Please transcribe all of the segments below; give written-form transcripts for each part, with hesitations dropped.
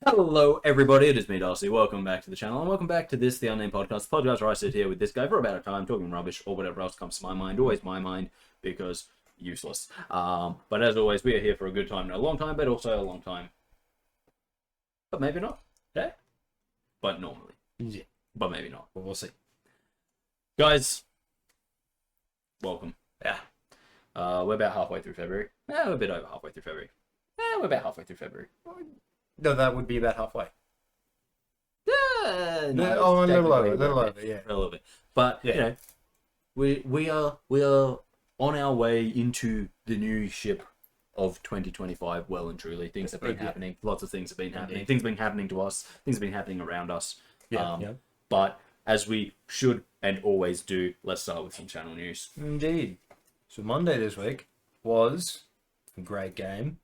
Hello, everybody. It is me, Darcy. Welcome back to the channel, and welcome back to this, the Unnamed Podcast. The podcast where I sit here with this guy for about a time, talking rubbish or whatever else comes to my mind. Always my mind, because useless. But as always, we are here for a good time, not a long time, but also a long time. But maybe not. Yeah. But normally. Yeah. But maybe not. But we'll see. Guys, welcome. Yeah. We're about halfway through February. We're a bit over halfway through February. We're about halfway through February. No, that would be about halfway. No, a little over, yeah. A little bit. But, Yeah. you know, we are on our way into the new ship of 2025, well and truly. Things have been happening. Lots of things have been happening. Things have been happening to us. Things have been happening around us. Yeah. But as we should and always do, let's start with some channel news. Indeed. So Monday this week was a great game.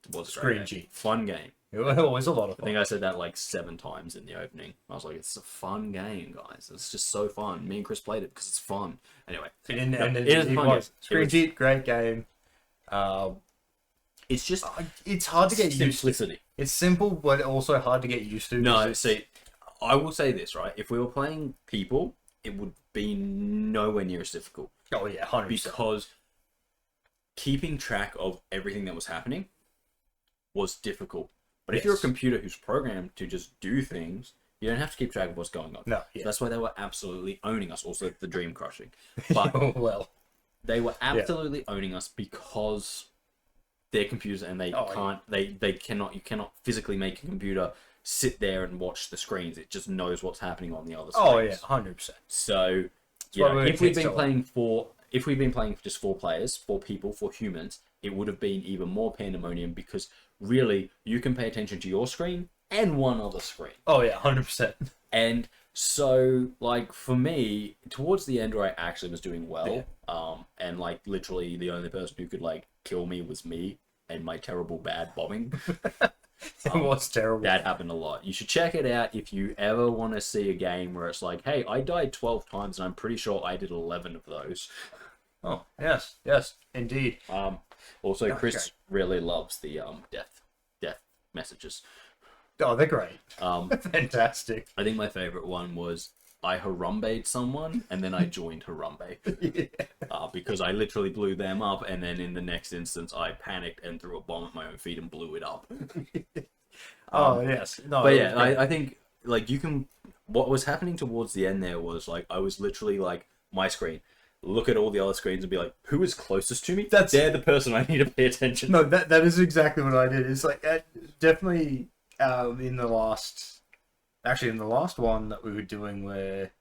It was a Screen great game. cheat. Fun game. It was a lot of I fun. think I said that like 7 times in the opening. I was like, it's a fun game, guys. It's just so fun. Me and Kris played it because it's fun. Anyway. And it is a fun game. Screen cheat, great game. It's just It's hard to get used to. simplicity. It's simple, but also hard to get used to. No, see, I will say this, right? If we were playing people, it would be nowhere near as difficult. Oh, yeah, 100%. Because keeping track of everything that was happening was difficult. But if you're a Yes. computer who's programmed to just do things, you don't have to keep track of what's going on. No, So yeah. that's why they were absolutely owning us. Also, the dream crushing. But well, they were absolutely owning us because they're computers and they cannot, you cannot physically make a computer sit there and watch the screens. It just knows what's happening on the other screens. oh, yeah, 100%. So, why we're if we've been kids playing for just 4 players, 4 people, 4 humans, it would have been even more pandemonium because really you can pay attention to your screen and one other screen. Oh, yeah, 100%. And so, like, for me, towards the end where I actually was doing well, and like literally the only person who could like kill me was me and my terrible bad bombing. It was terrible. That happened a lot. You should check it out if you ever want to see a game where it's like, hey, I died 12 times and I'm pretty sure I did 11 of those. Oh, yes, indeed. Also, Kris really loves the death messages. Oh, they're great. Fantastic. I think my favorite one was I Harambe'd someone and then I joined Harambe. Yeah. Because I literally blew them up, and then in the next instance I panicked and threw a bomb at my own feet and blew it up. Oh, yes. No, But yeah, I think like what was happening towards the end there was like I was literally like my screen, look at all the other screens and be like, who is closest to me? They're the person I need to pay attention to. No, that is exactly what I did. It's like definitely in the last one that we were doing where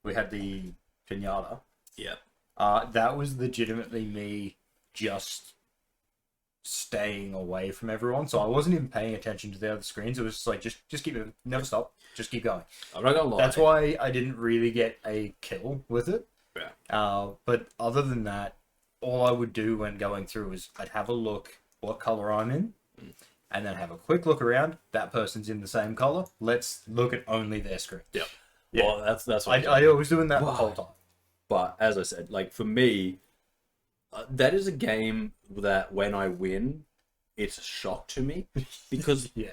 we had the pinata. Yeah. That was legitimately me just staying away from everyone. So I wasn't even paying attention to the other screens. It was just like just keep it, never stop, just keep going. I'm not gonna lie. That's why I didn't really get a kill with it. Yeah. But other than that, all I would do when going through is I'd have a look what color I'm in, and then have a quick look around. That person's in the same color. Let's look at only their screen. Yeah. Yeah. Well, that's what I was doing that the whole time. But as I said, like for me, that is a game that when I win, it's a shock to me because Yeah.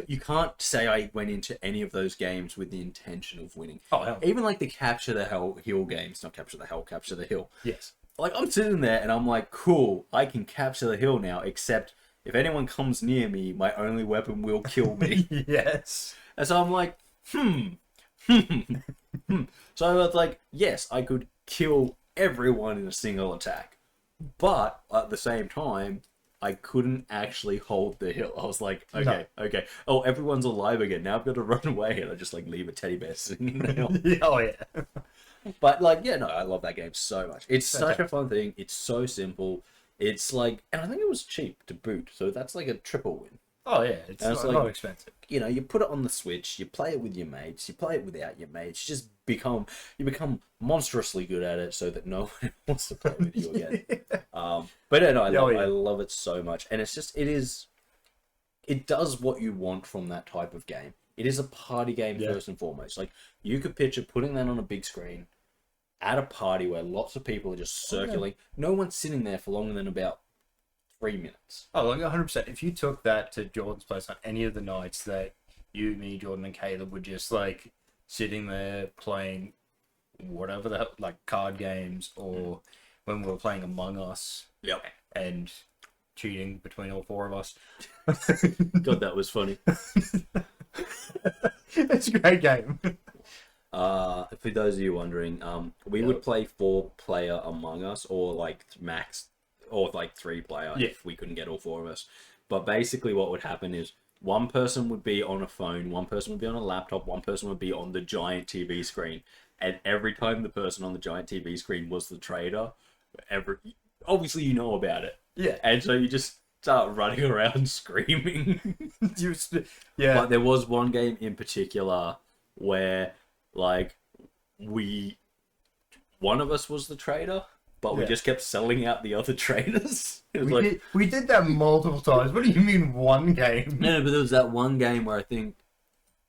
you can't say I went into any of those games with the intention of winning. Oh, hell. Even like the capture the hill games, not capture the hill. Yes. Like I'm sitting there and I'm like, cool, I can capture the hill now. Except if anyone comes near me, my only weapon will kill me. Yes. And so I'm like, So I was like, yes, I could kill everyone in a single attack. But at the same time, I couldn't actually hold the hill. I was like, okay. Oh, everyone's alive again. Now I've got to run away. And I just like leave a teddy bear sitting in the hill. Oh, yeah. But like, yeah, no, I love that game so much. It's such a fun thing. It's so simple. It's like, and I think it was cheap to boot. So that's like a triple win. Oh, yeah. It's not expensive. You know, you put it on the Switch, you play it with your mates, you play it without your mates, you become monstrously good at it so that no one wants to play with you again. But yeah, no, I love it so much. And it's just, it does what you want from that type of game. It is a party game first and foremost. Like, you could picture putting that on a big screen at a party where lots of people are just circling. No one's sitting there for longer than about 3 minutes. Oh, like 100%. If you took that to Jordan's place on any of the nights that you, me, Jordan, and Caleb were just like sitting there playing whatever the hell, like card games, or when we were playing Among Us. Yep. And cheating between all four of us. God, that was funny. It's a great game. For those of you wondering, we would play 4-player Among Us, or like max, or like 3-player if we couldn't get all 4 of us. But basically what would happen is one person would be on a phone, one person would be on a laptop, one person would be on the giant TV screen. And every time the person on the giant TV screen was the trader, obviously you know about it. Yeah. And so you just start running around screaming. Yeah. But there was one game in particular where, like, one of us was the trader, but we just kept selling out the other traders. It was we did that multiple times. What do you mean one game? No, but there was that one game where I think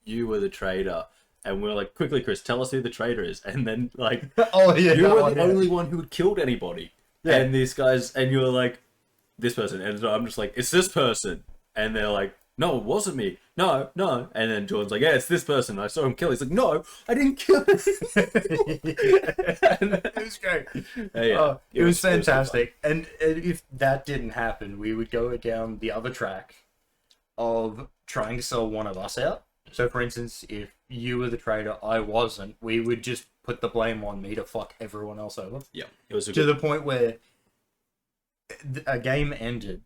you were the trader, and we were like, quickly, Kris, tell us who the trader is. And then, like, you were the only one who had killed anybody. Yeah. And these guys, and you were like, this person. And so I'm just like, it's this person. And they're like, no, it wasn't me. No. And then Jordan's like, yeah, it's this person. I saw him kill. He's like, no, I didn't kill him. It was great. It was fantastic. And if that didn't happen, we would go down the other track of trying to sell one of us out. So, for instance, if you were the trader, I wasn't, we would just put the blame on me to fuck everyone else over. Yeah. It was to the point where a game ended,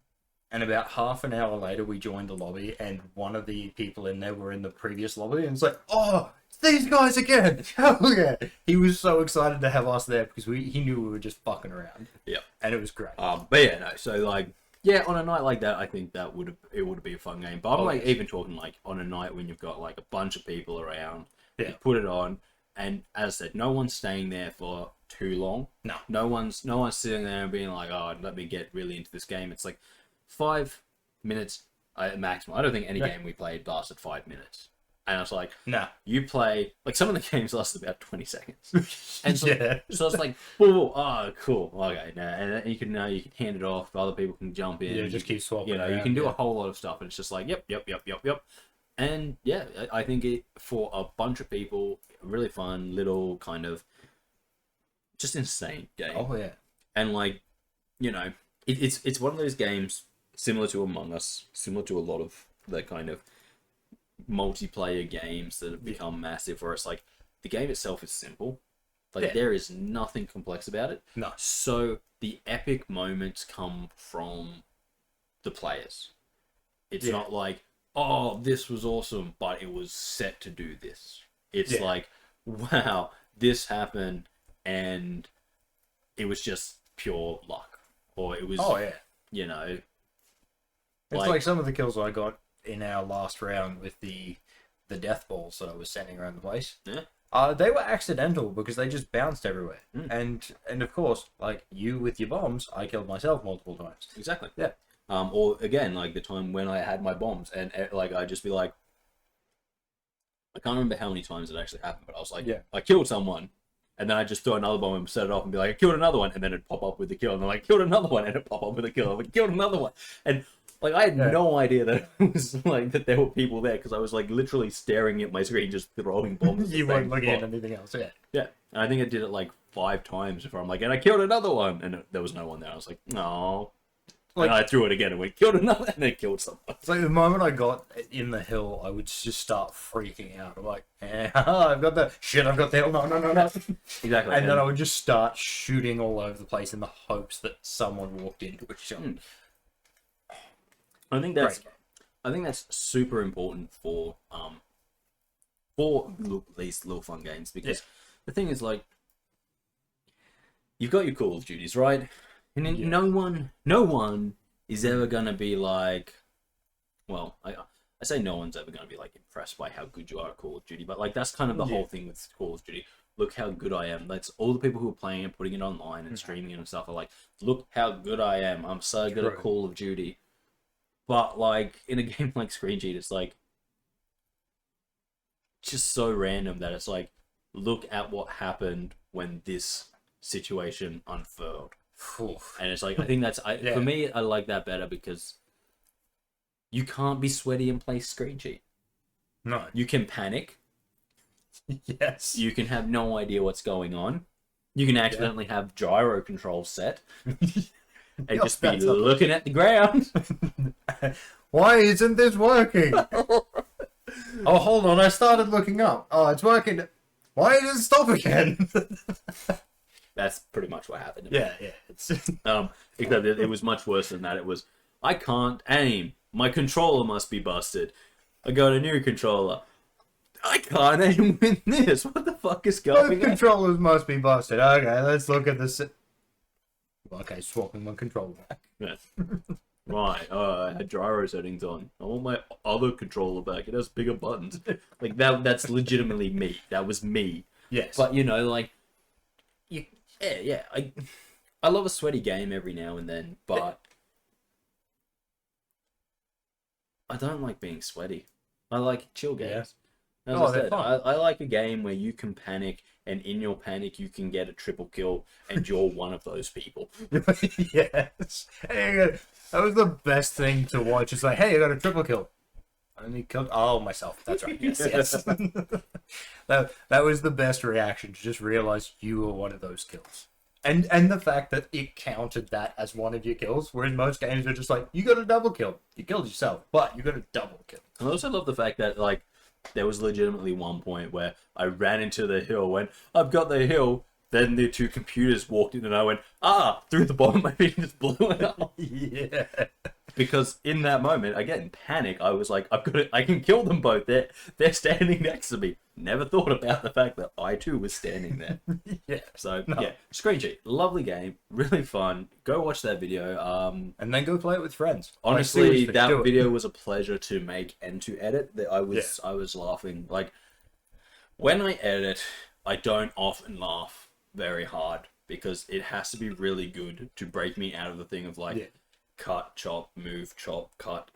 and about half an hour later we joined the lobby, and one of the people in there were in the previous lobby, and it's like, oh, it's these guys again. Hell yeah. He was so excited to have us there because he knew we were just fucking around. Yeah. And it was great. But yeah, no, so like, yeah, on a night like that, I think it would be a fun game. But I'm even talking like on a night when you've got like a bunch of people around, you put it on, and as I said, no one's staying there for too long. No one's sitting there and being like, oh, let me get really into this game. It's like 5 minutes maximum. I don't think any game we played lasted 5 minutes. And I was like, you play, like, some of the games lasted about 20 seconds. And so, so it's like, oh, cool, okay, and then you can hand it off, other people can jump in. Yeah, just keep swapping. You know, you can do a whole lot of stuff, and it's just like, yep. And yeah, I think for a bunch of people, really fun, little kind of, just insane game. Oh, yeah. And like, you know, it's one of those games similar to Among Us, similar to a lot of the kind of multiplayer games that have become massive, where it's like the game itself is simple, like there is nothing complex about it. No. So the epic moments come from the players. It's not like, oh, this was awesome, but it was set to do this. It's like, wow, this happened and it was just pure luck, or it was you know, it's like some of the kills I got in our last round with the death balls that I was sending around the place. Yeah. They were accidental because they just bounced everywhere. And of course, like you with your bombs, I killed myself multiple times. Exactly. Yeah. Or again, like the time when I had my bombs, and like I'd just be like, I can't remember how many times it actually happened, but I was like, I killed someone, and then I just throw another bomb and set it off and be like, I killed another one, and then it'd pop up with the kill, and then like killed another one, and it'd pop up with a kill, and I killed another one, and like I had no idea that it was like that there were people there, because I was like literally staring at my screen, just throwing bombs. You weren't looking at anything else. Yeah, and I think I did it like 5 times before I'm like, and I killed another one, and there was no one there. I was like, no. Like, and I threw it again and went, killed another, and then killed someone. It's like the moment I got in the hill, I would just start freaking out. I'm like, I've got the hill, no. Exactly. And then I would just start shooting all over the place in the hopes that someone walked into a shot. I think that's super important for these little fun games, because the thing is, like, you've got your Call of Duties, right? And no one is ever gonna be like, well, I say no one's ever gonna be like impressed by how good you are at Call of Duty, but like that's kind of the whole thing with Call of Duty. Look how good I am. That's all the people who are playing and putting it online and streaming it and stuff are like, look how good I am. I'm so good at Call of Duty. But like in a game like Screen Cheat, it's like just so random that it's like, look at what happened when this situation unfurled. And it's like, I think that's for me. I like that better because you can't be sweaty and play screen cheat. No, you can panic. Yes, you can have no idea what's going on. You can accidentally have gyro control set and just be looking at the ground. Why isn't this working? Oh, hold on, I started looking up. Oh, it's working. Why did it stop again? That's pretty much what happened. Yeah. Except it was much worse than that. It was, I can't aim. My controller must be busted. I got a new controller. I can't aim with this. What the fuck is going on? Both controllers must be busted. Okay, let's look at this. Okay, swapping my controller back. Yeah. Right, I had gyro settings on. I want my other controller back. It has bigger buttons. Like, that's legitimately me. That was me. Yes. But, you know, like, yeah. I love a sweaty game every now and then, but I don't like being sweaty. I like chill games. As I said, I like a game where you can panic, and in your panic you can get a triple kill, and you're one of those people. Yes. Hey, that was the best thing to watch. It's like, hey, I got a triple kill. I only killed myself. That's right. Yes. That was the best reaction, to just realize you were one of those kills. And the fact that it counted that as one of your kills, whereas most games are just like, you got a double kill. You killed yourself, but you got a double kill. I also love the fact that, like, there was legitimately one point where I ran into the hill, went, I've got the hill, then the two computers walked in and I went, through the bottom, my feet just blew it up. Yeah. Because in that moment, again, panic, I was like, I can kill them both. They're standing next to me. Never thought about the fact that I too was standing there. Yeah. So, yeah, Screen Cheat, lovely game, really fun. Go watch that video. And then go play it with friends. Honestly, that video was a pleasure to make and to edit. I was laughing. Like, when I edit, I don't often laugh very hard because it has to be really good to break me out of the thing of like, cut, chop, move, chop, cut,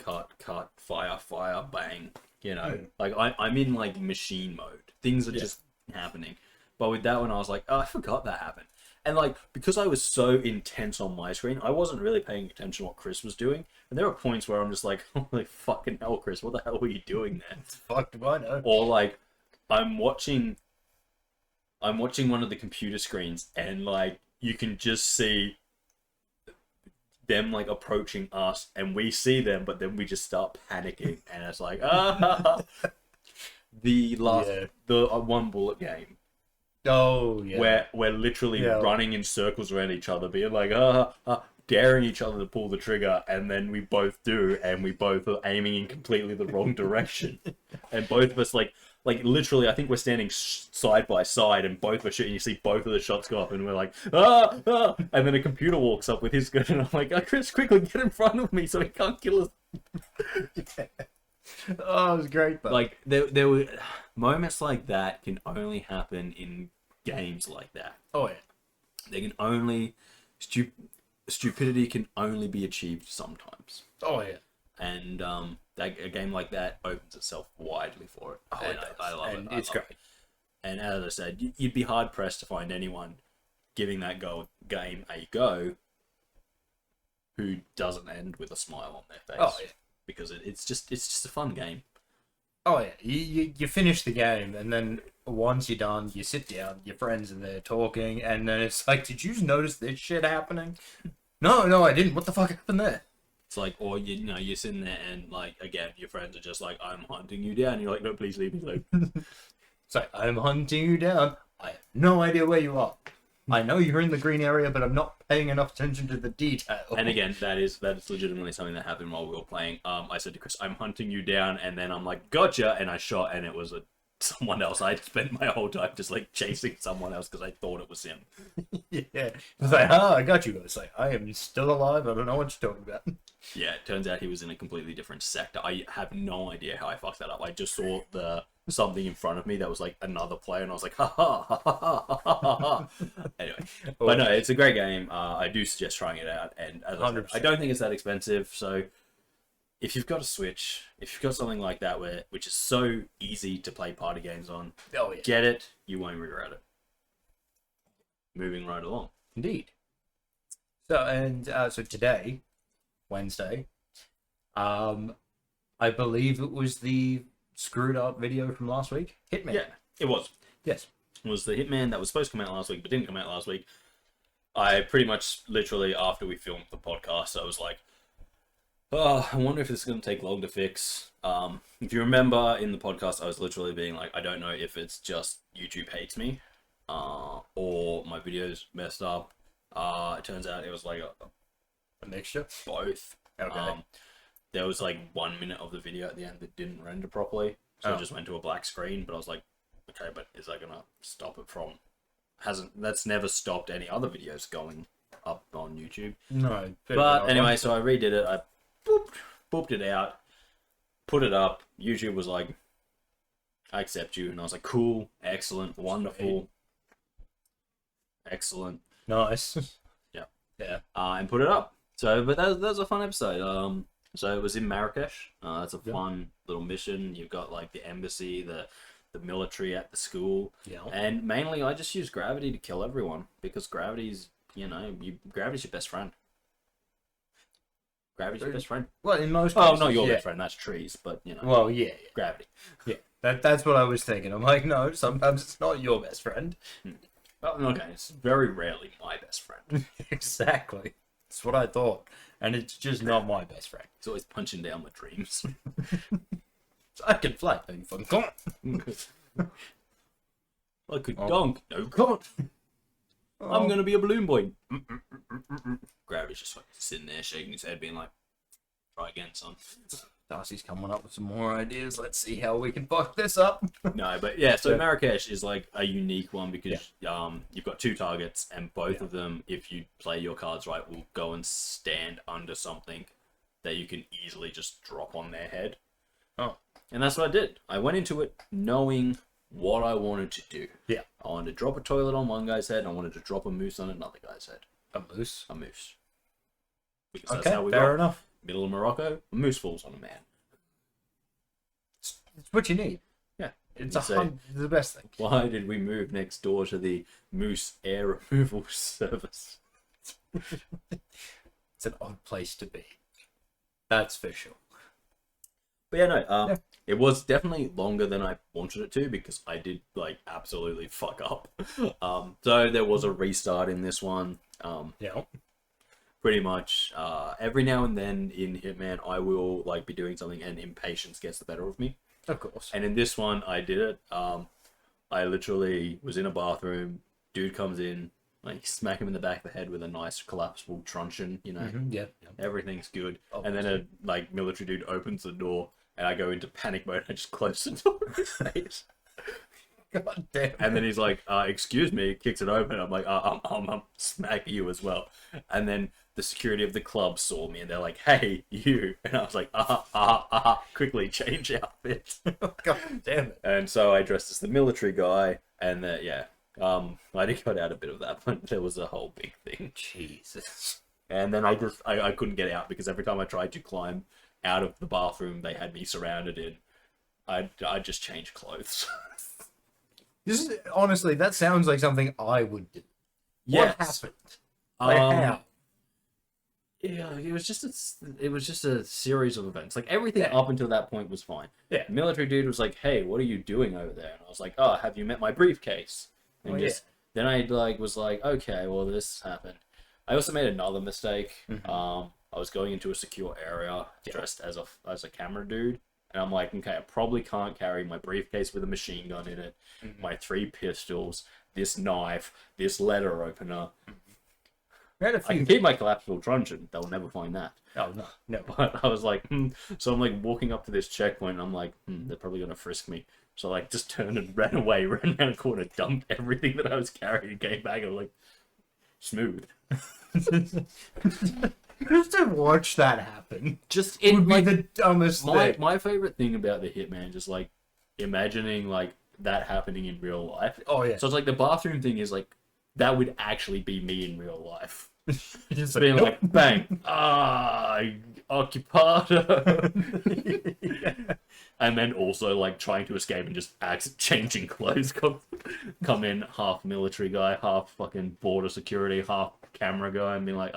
fire, bang. You know, like I'm in like machine mode. Things are just happening. But with that one, I was like, I forgot that happened. And like, because I was so intense on my screen, I wasn't really paying attention to what Kris was doing. And there were points where I'm just like, holy fucking hell, Kris, what the hell were you doing there? Fuck do I know? Or like, I'm watching one of the computer screens and like, you can just see them like approaching us and we see them, but then we just start panicking and it's like, the one bullet game. Oh yeah. Where we're literally running in circles around each other, being like, daring each other to pull the trigger, and then we both do, and we both are aiming in completely the wrong direction. And both of us like literally, I think we're standing side by side, and both are shooting. You see both of the shots go up, and we're like, and then a computer walks up with his gun, and I'm like, Kris, quickly get in front of me so he can't kill us. Oh, it was great though. Like there were moments like that can only happen in games like that. Oh yeah. They can only stupidity can only be achieved sometimes. Oh yeah. And a game like that opens itself widely for it. Oh, and I love it. It's great. And as I said, you'd be hard pressed to find anyone giving that game a go who doesn't end with a smile on their face. Oh yeah. Because it's just a fun game. Oh yeah, you finish the game, and then once you're done, you sit down, your friends are there talking, and then it's like, did you notice this shit happening? No, I didn't. What the fuck happened there? It's like, or you're sitting there, and like again, your friends are just like, I'm hunting you down. And you're like, no, please leave me alone. It's like, I'm hunting you down. I have no idea where you are. I know you're in the green area, but I'm not paying enough attention to the detail. And again, that is legitimately something that happened while we were playing. I said to Kris, I'm hunting you down, and then I'm like, gotcha, and I shot, and it was someone else. I spent my whole time just like chasing someone else because I thought it was him. Yeah. It's like, I got you. It's like, I am still alive. I don't know what you're talking about. Yeah, it turns out he was in a completely different sector. I have no idea how I fucked that up. I just saw something in front of me that was like another player, and I was like, ha ha ha ha ha ha ha. Anyway, but no, it's a great game. I do suggest trying it out, and as I said, I don't think it's that expensive. So if you've got a Switch, if you've got something like that which is so easy to play party games on, get it. You won't regret it. Moving right along. Indeed. So today, Wednesday, I believe it was the screwed up video from last week. Hitman. Yeah, it was. Yes. It was the Hitman that was supposed to come out last week, but didn't come out last week. I pretty much, literally, after we filmed the podcast, I was like, oh, I wonder if this is going to take long to fix. If you remember in the podcast, I was literally being like, I don't know if it's just YouTube hates me, or my video's messed up. It turns out it was like A mixture? both. Okay. There was like 1 minute of the video at the end that didn't render properly, so it just went to a black screen. But I was like, okay, but is that gonna stop it from? That's never stopped any other videos going up on YouTube. No. But anyway, so I redid it. I booped it out, put it up. YouTube was like, I accept you, and I was like, cool, excellent, wonderful, excellent. Nice. Yeah. Yeah. And put it up. So, but that was a fun episode. So it was in Marrakesh. It's a fun little mission. You've got like the embassy, the military at the school. Yeah. And mainly I just use gravity to kill everyone because gravity's, gravity's your best friend. Gravity's your best friend. Well, in most cases, not your best friend, that's trees, but Well, yeah. gravity. Yeah. That's what I was thinking. I'm like, no, sometimes it's not your best friend. Well, okay, it's very rarely my best friend. Exactly. That's what I thought. And it's just not my best friend. He's always punching down my dreams. I can fly. No, you fucking can't. I could dunk. No, you can't. I'm going to be a balloon boy. Gravity's just like sitting there shaking his head being like, try again, son. Darcy's coming up with some more ideas. Let's see how we can fuck this up. No, but yeah, so Marrakesh is like a unique one because you've got two targets and both of them, if you play your cards right, will go and stand under something that you can easily just drop on their head. Oh. And that's what I did. I went into it knowing what I wanted to do. Yeah. I wanted to drop a toilet on one guy's head and I wanted to drop a moose on another guy's head. A moose? A moose. Because okay, that's how we fair roll. enough. Middle of Morocco, a moose falls on a man. It's what you need. Yeah. It's the best thing. Why did we move next door to the moose air removal service? It's an odd place to be. That's for sure. But yeah, it was definitely longer than I wanted it to because I did like absolutely fuck up. So there was a restart in this one. Yeah. Pretty much every now and then in Hitman I will like be doing something and impatience gets the better of me. Of course. And in this one I did it. I literally was in a bathroom, dude comes in, like smack him in the back of the head with a nice collapsible truncheon, Yeah. everything's good. Obviously. And then a like military dude opens the door and I go into panic mode and I just close the door in his face. God damn. And then he's like, excuse me, kicks it open. I'm like, I'm smacking you as well. And then the security of the club saw me and they're like, hey, you. And I was like, quickly change outfit. God damn it. And so I dressed as the military guy and I did cut out a bit of that, but there was a whole big thing. Jesus. And then I couldn't get out because every time I tried to climb out of the bathroom they had me surrounded in, I just changed clothes. This is honestly, that sounds like something I would do. Yes. What happened? Like, how? Yeah, it was just a series of events. Like everything up until that point was fine. Yeah. The military dude was like, "Hey, what are you doing over there?" And I was like, "Oh, have you met my briefcase?" And then I was like, "Okay, well this happened." I also made another mistake. I was going into a secure area dressed as a camera dude. And I'm like, okay, I probably can't carry my briefcase with a machine gun in it, my 3 pistols, this knife, this letter opener. I can keep my collapsible truncheon. They'll never find that. Oh, no. But I was like, So I'm like walking up to this checkpoint and I'm like, they're probably going to frisk me. So I like just turned and ran away, ran around a corner, dumped everything that I was carrying, came back and I was like, smooth. Just to watch that happen, It would be the dumbest thing. My favorite thing about the Hitman is like imagining like that happening in real life. Oh yeah. So it's like the bathroom thing is like that would actually be me in real life. Just Being like bang, occupado, and then also like trying to escape and just changing clothes. Come in half military guy, half fucking border security, half camera guy and being like,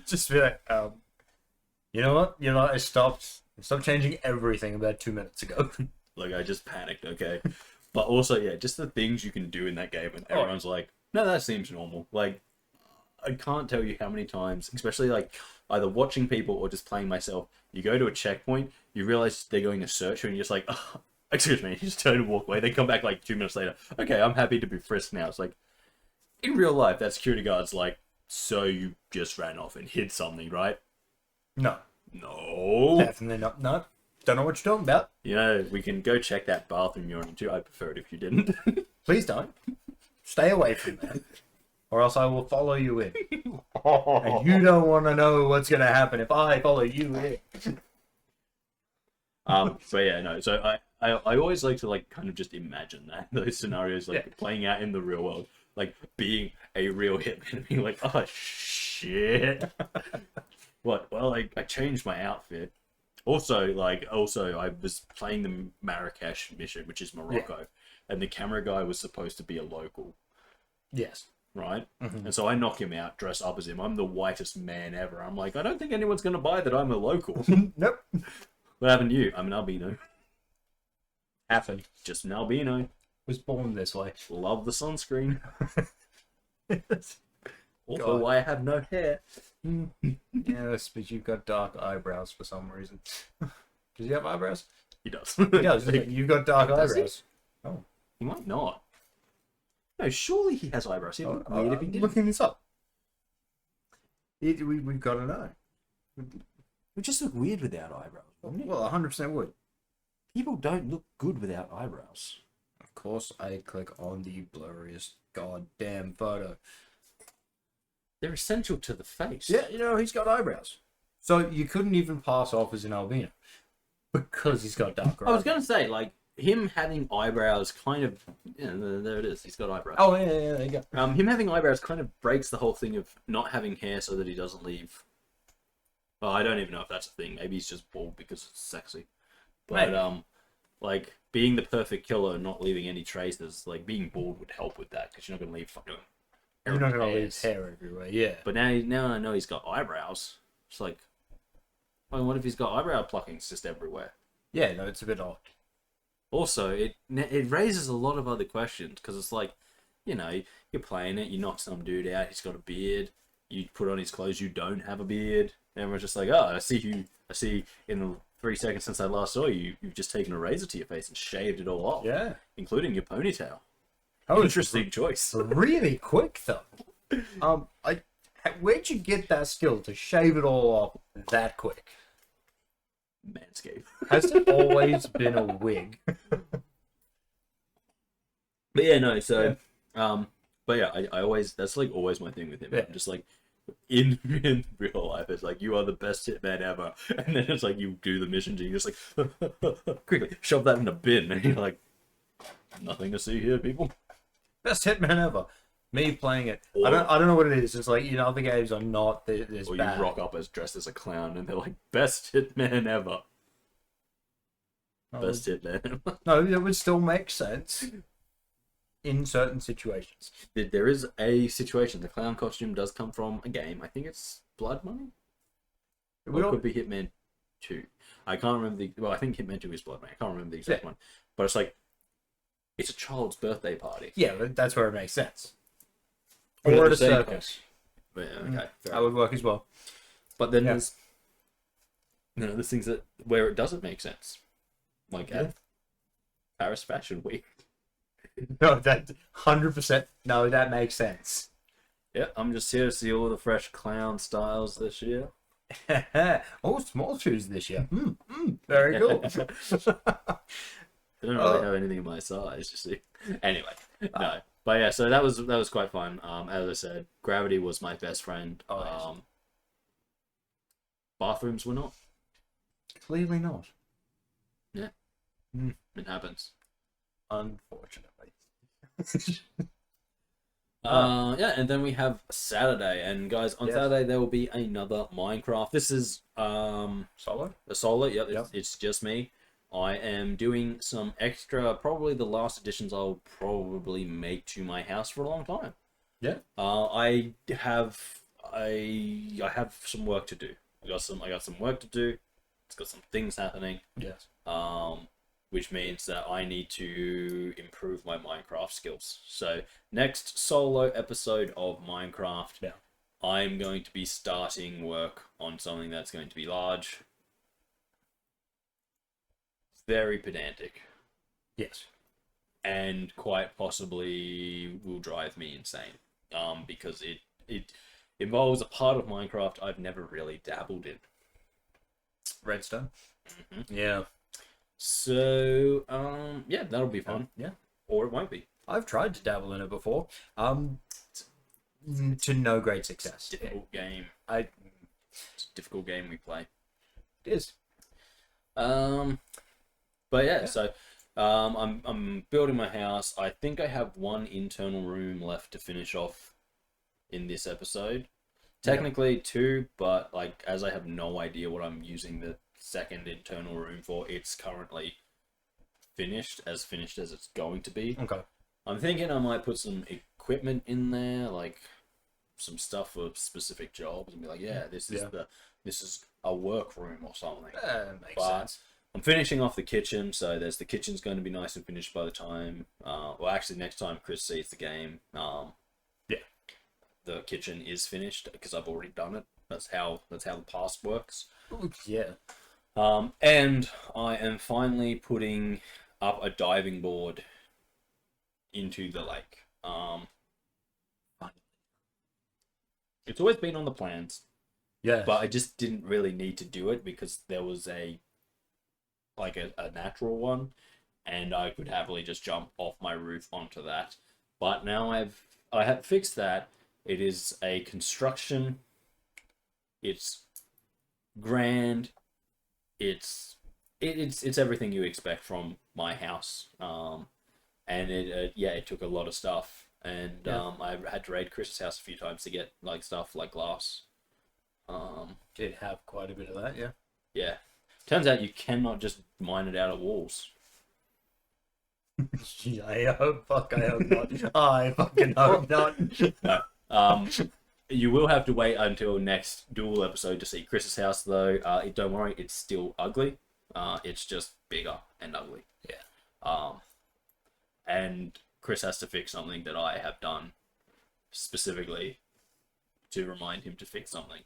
Just be like, you know what? I stopped changing everything about 2 minutes ago. Like, I just panicked, okay? But also, yeah, just the things you can do in that game, and everyone's like, no, that seems normal. Like, I can't tell you how many times, especially like either watching people or just playing myself, you go to a checkpoint, you realize they're going to search you, and you're just like, oh, excuse me, you just turn and walk away. They come back like 2 minutes later. Okay, I'm happy to be frisked now. It's like, in real life, that security guard's like, so you just ran off and hid something, right? No. Definitely not. No. Don't know what you're talking about. You know, we can go check that bathroom you're into. I'd prefer it if you didn't. Please don't. Stay away from that. Or else I will follow you in. And you don't want to know what's going to happen if I follow you in. So yeah, no. So I always like to like kind of just imagine those scenarios like playing out in the real world, like being a real hitman and being like, oh shit. What? Well, I changed my outfit. Also, I was playing the Marrakesh mission, which is Morocco, and the camera guy was supposed to be a local. Yes. Right? And so I knock him out, dress up as him. I'm the whitest man ever. I'm like, I don't think anyone's going to buy that I'm a local. Nope. What happened to you? I'm an albino. Happened. Just an albino. Was born this way. Love the sunscreen. Also, why I have no hair. Yes, but you've got dark eyebrows for some reason. Does he have eyebrows? He does. He does. You've got dark eyebrows. Oh. He might not. No, surely he has eyebrows. It'd be weird if he didn't. Looking this up. We've got to know. It would just look weird without eyebrows, wouldn't it? Well, 100% would. People don't look good without eyebrows. Of course, I click on the blurriest goddamn photo. They're essential to the face. Yeah, he's got eyebrows. So you couldn't even pass off as an albino. Because he's got darker eyebrows. I was going to say, like, him having eyebrows kind of... Yeah, there it is. He's got eyebrows. Oh, yeah, there you go. Him having eyebrows kind of breaks the whole thing of not having hair so that he doesn't leave... Well, I don't even know if that's a thing. Maybe he's just bald because it's sexy. But, maybe. like, being the perfect killer and not leaving any traces, like, being bald would help with that because you're not going to leave fucking... You're not going to leave hair everywhere, yeah. But now I know he's got eyebrows. It's like... Well, what if he's got eyebrow pluckings just everywhere? Yeah, no, it's a bit odd. Also, it raises a lot of other questions because it's like, you know, you're playing it, you knock some dude out, he's got a beard, you put on his clothes, you don't have a beard, and everyone's just like, oh, I see in the 3 seconds since I last saw you, you've just taken a razor to your face and shaved it all off. Yeah. Including your ponytail. Oh, interesting choice. Really quick, though. Where'd you get that skill to shave it all off that quick? Manscaped. Has it always been a wig? But yeah, no, so, but yeah, I always, that's like always my thing with him. Yeah. I'm just like, in real life, it's like, you are the best hitman ever. And then it's like, you do the missions and you're just like, quickly, shove that in a bin. And you're like, nothing to see here, people. Best hitman ever. Me playing it. Or, I don't know what it is. It's like, other games are not this or bad. You rock up as dressed as a clown and they're like, best hitman ever. Best hitman ever. No, it would still make sense in certain situations. There is a situation. The clown costume does come from a game. I think it's Blood Money. It could be Hitman 2. I can't remember I think Hitman 2 is Blood Money. I can't remember the exact one. But it's like, it's a child's birthday party. Yeah, that's where it makes sense. Or at a circus. But yeah, okay. That would work as well. But then there's things where it doesn't make sense. Like at Paris Fashion Week. No, that 100%. No, that makes sense. Yeah, I'm just here to see all the fresh clown styles this year. Oh, small shoes this year. Very cool. They don't really have anything in my size, you see. Anyway, no. But yeah, so that was quite fun. As I said, gravity was my best friend. Bathrooms were not. Clearly not. Yeah. It happens. Unfortunately. Yeah, and then we have Saturday, and guys, on Saturday there will be another Minecraft. This is solo. A solo. Yep. It's just me. I am doing some extra, probably the last additions I'll probably make to my house for a long time. Yeah. I have some work to do. I got some work to do. It's got some things happening. Yes. Which means that I need to improve my Minecraft skills. So next solo episode of Minecraft, yeah, I'm going to be starting work on something that's going to be large, very pedantic. Yes. And quite possibly will drive me insane. Because it involves a part of Minecraft I've never really dabbled in. Redstone. Mm-hmm. Yeah. So, yeah, that'll be fun. Yeah. Or it won't be. I've tried to dabble in it before. To no great success. Difficult game. It's a difficult game we play. It is. But yeah, so I'm building my house. I think I have one internal room left to finish off in this episode. Technically two, but like as I have no idea what I'm using the second internal room for, it's currently finished as it's going to be. Okay. I'm thinking I might put some equipment in there, like some stuff for specific jobs, and be like, yeah, this is a workroom or something. Makes sense. I'm finishing off the kitchen, so the kitchen's going to be nice and finished by the time. Well, actually, next time Kris sees the game, the kitchen is finished because I've already done it. That's how the past works. Yeah. And I am finally putting up a diving board into the lake. It's always been on the plans. Yeah. But I just didn't really need to do it because there was a natural one, and I could happily just jump off my roof onto that. But now I have fixed that. It is a construction. It's grand. It's everything you expect from my house. And it took a lot of stuff, and I had to raid Kris's house a few times to get like stuff like glass. Did have quite a bit of that, yeah. Yeah. Turns out you cannot just mine it out of walls. I hope not. I fucking hope not. No. You will have to wait until next duel episode to see Kris's house, though. Don't worry, it's still ugly. It's just bigger and ugly. Yeah. And Kris has to fix something that I have done specifically to remind him to fix something.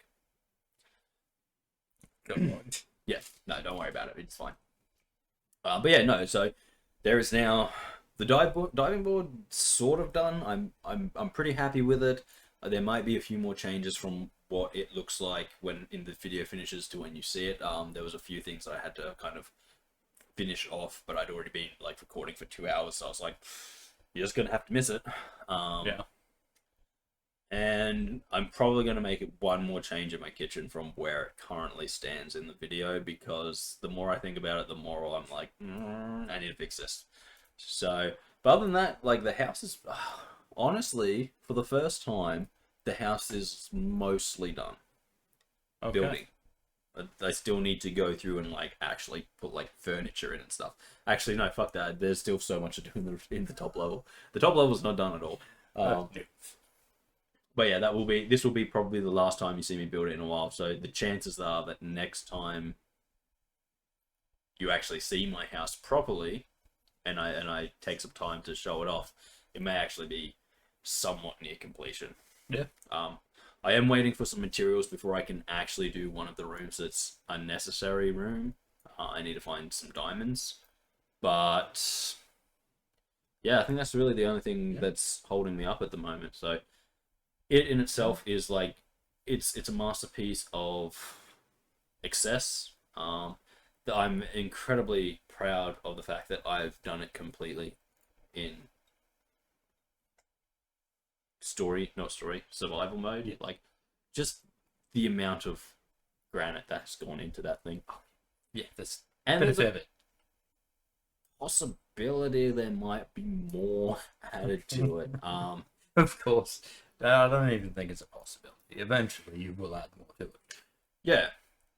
Go on. Yeah, no, don't worry about it. It's fine. But yeah, no. So there is now the diving board sort of done. I'm pretty happy with it. There might be a few more changes from what it looks like when in the video finishes to when you see it. There was a few things that I had to kind of finish off, but I'd already been like recording for 2 hours, so I was like, you're just gonna have to miss it. Yeah. And I'm probably going to make it one more change in my kitchen from where it currently stands in the video, because the more I think about it, the more I'm like, I need to fix this. So, but other than that, like the house is, honestly, for the first time, the house is mostly done. Okay. Building. I still need to go through and like actually put like furniture in and stuff. Actually, no, fuck that. There's still so much to do in the top level. The top level's not done at all. But yeah, this will be probably the last time you see me build it in a while. So the chances are that next time you actually see my house properly, and I take some time to show it off, it may actually be somewhat near completion. Yeah. I am waiting for some materials before I can actually do one of the rooms that's a necessary room. I need to find some diamonds, but yeah, I think that's really the only thing that's holding me up at the moment. So. It in itself is like, it's a masterpiece of excess. That I'm incredibly proud of the fact that I've done it completely in survival mode. Yeah. Like, just the amount of granite that's gone into that thing. Yeah, there's a possibility there might be more added to it. Of course. I don't even think it's a possibility. Eventually, you will add more to it. Yeah,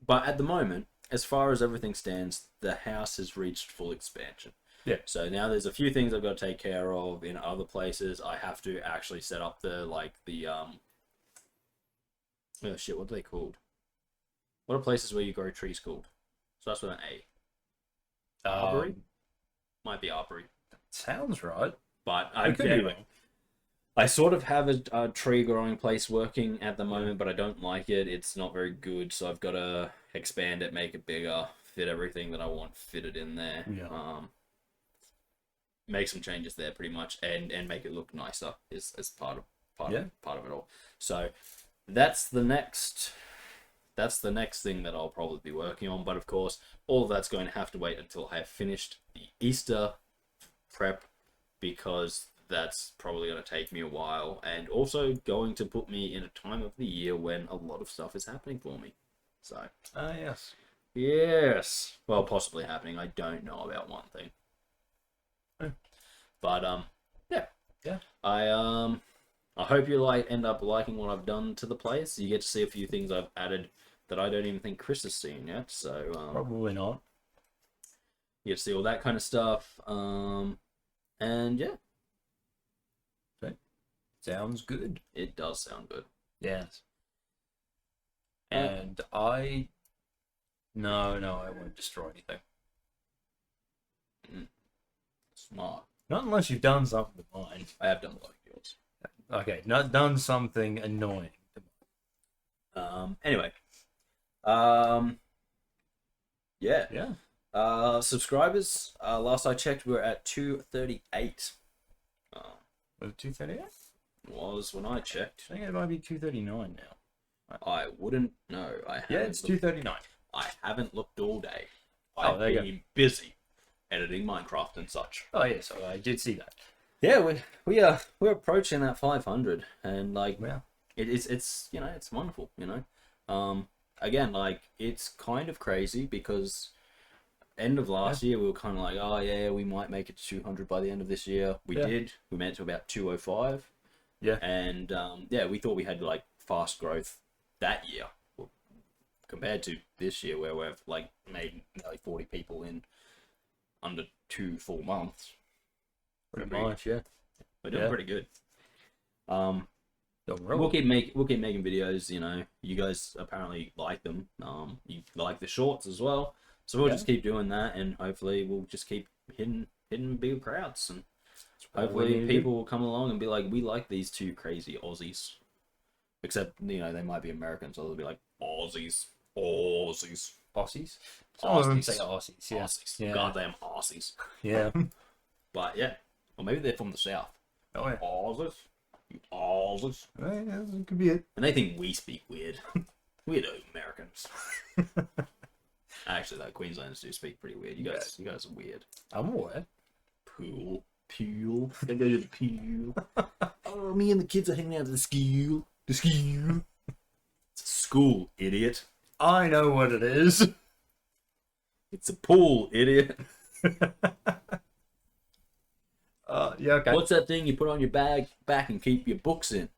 but at the moment, as far as everything stands, the house has reached full expansion. Yeah. So now there's a few things I've got to take care of in other places. I have to actually set up oh shit, what are they called? What are places where you grow trees called? So that's with an A. Arbory? Might be arbory. Sounds right. But I sort of have a tree growing place working at the moment, but I don't like it. It's not very good, so I've got to expand it, make it bigger, fit everything that I want fitted in there. Yeah. Make some changes there pretty much, and make it look nicer is part of it all. So that's the next thing that I'll probably be working on. But of course, all of that's going to have to wait until I have finished the Easter prep, because that's probably going to take me a while, and also going to put me in a time of the year when a lot of stuff is happening for me. So yes, well, possibly happening. I don't know about one thing. But yeah. I hope you end up liking what I've done to the place. You get to see a few things I've added that I don't even think Kris has seen yet. So probably not. You get to see all that kind of stuff. And yeah. Okay. Sounds good. It does sound good. Yes. And no, I won't destroy anything. Smart. Not unless you've done something with mine. I have done a lot of yours. Okay, not done something annoying. Anyway. Yeah. Subscribers, last I checked, we're at 238. Was it 238? Was when I checked. I think it might be 239 now. I wouldn't know. It's 239. I haven't looked all day. I've been busy editing Minecraft and such. Oh yes, I did see that. Yeah, we're approaching that 500, and it's it's wonderful, Again, it's kind of crazy because end of last year we were kind of like, oh yeah, we might make it to 200 by the end of this year. We did. We made it to about 205. Yeah. And we thought we had fast growth that year compared to this year, where we've made 40 people in under 2 full months. Pretty much, yeah. We're doing pretty good. Really. We'll keep making videos. You guys apparently like them. You like the shorts as well, so we'll just keep doing that, and hopefully we'll just keep hitting big crowds, and hopefully people will come along and be like, we like these two crazy Aussies. Except they might be Americans, so they'll be like Aussies. Some of them say Aussies. Yeah. Aussies. Yeah. Goddamn Aussies. Yeah. But yeah, or maybe they're from the south. Oh yeah. Aussies. You Aussies. Yeah, that could be it. And they think we speak weird. Weirdo Americans. Actually, though, Queenslanders do speak pretty weird. You guys are weird. I'm aware. Pool. They go to the pool. Oh, me and the kids are hanging out at the school. It's a school, idiot. I know what it is. It's a pool, idiot. Yeah, okay. What's that thing you put on your back and keep your books in?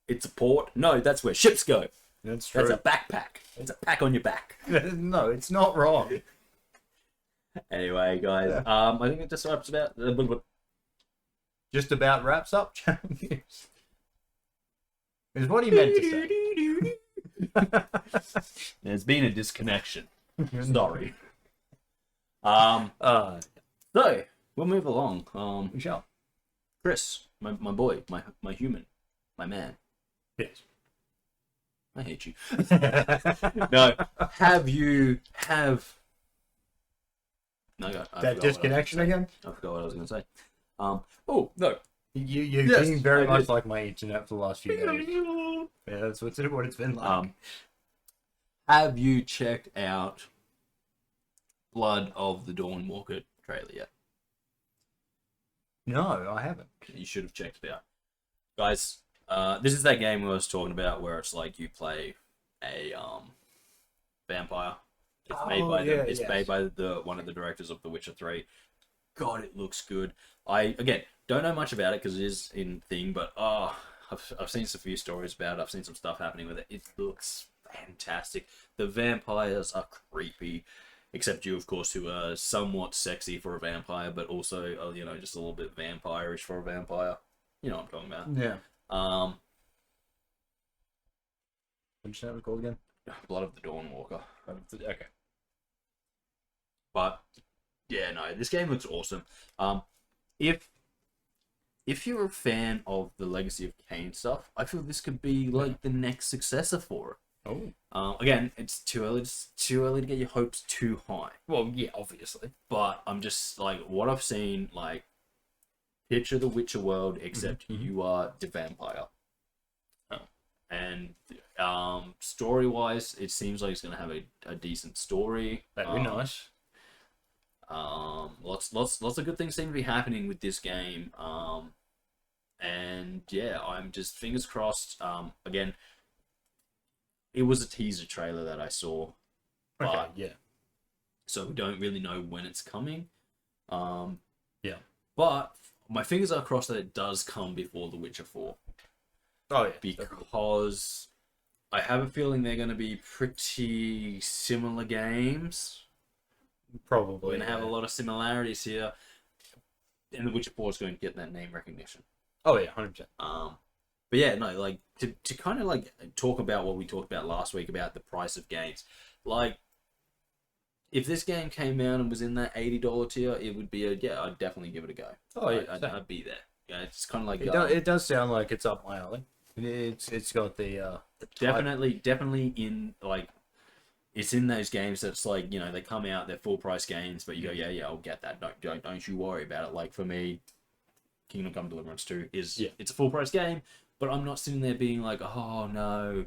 It's a port? No, that's where ships go. That's true. That's a backpack. It's a pack on your back. No, it's not wrong. Anyway, guys, I think it just wraps about. Just about wraps up channel news. Is what he meant to say. There's been a disconnection. Sorry. So we'll move along. We shall. Kris, my boy, my human, my man. Yes. I hate you. No. No, that disconnection again? I forgot what I was going to say. Oh, no. You've been very much like my internet for the last few days. Yeah, that's what it's been like. Have you checked out Blood of the Dawnwalker trailer yet? No, I haven't. You should have checked it out. Guys, this is that game we was talking about where it's like you play a vampire. It's made by one of the directors of The Witcher 3. God, it looks good. I don't know much about it because it is in thing, but I've seen a few stories about it. I've seen some stuff happening with it. It looks fantastic. The vampires are creepy. except you, of course, who are somewhat sexy for a vampire, but also, you know, just a little bit vampire-ish for a vampire. You know what I'm talking about. Yeah. Um, What did you say it was called again? Blood of the Dawnwalker. Okay. But yeah, no, this game looks awesome. If you're a fan of the Legacy of Kain stuff, I feel this could be like the next successor for it. Oh. Again, it's too early. It's too early to get your hopes too high. Well, yeah, obviously. But I'm just like what I've seen. Like, picture the Witcher world, except you are the vampire. Oh. And story-wise, it seems like it's gonna have a decent story. That'd be nice. Lots of good things seem to be happening with this game. And yeah, I'm just fingers crossed. Again, it was a teaser trailer that I saw. But, Okay, yeah. So we don't really know when it's coming. Yeah. But my fingers are crossed that it does come before The Witcher 4. Oh, yeah. Because I have a feeling they're going to be pretty similar games. Probably. We're going to have a lot of similarities here. And The Witcher 4 is going to get that name recognition. Oh, yeah, 100%. But yeah, no, like, to kind of, like, talk about what we talked about last week about the price of games. Like, if this game came out and was in that $80 tier, it would be I'd definitely give it a go. Oh, yeah. I'd be there. Yeah, it's kind of like... It does sound like it's up my alley. It's got the definitely in, like... It's in those games that's like, you know, they come out, they're full price games, but you go, yeah, I'll get that. Don't you worry about it. Like, for me, Kingdom Come Deliverance 2 it's a full price game, but I'm not sitting there being like, oh no,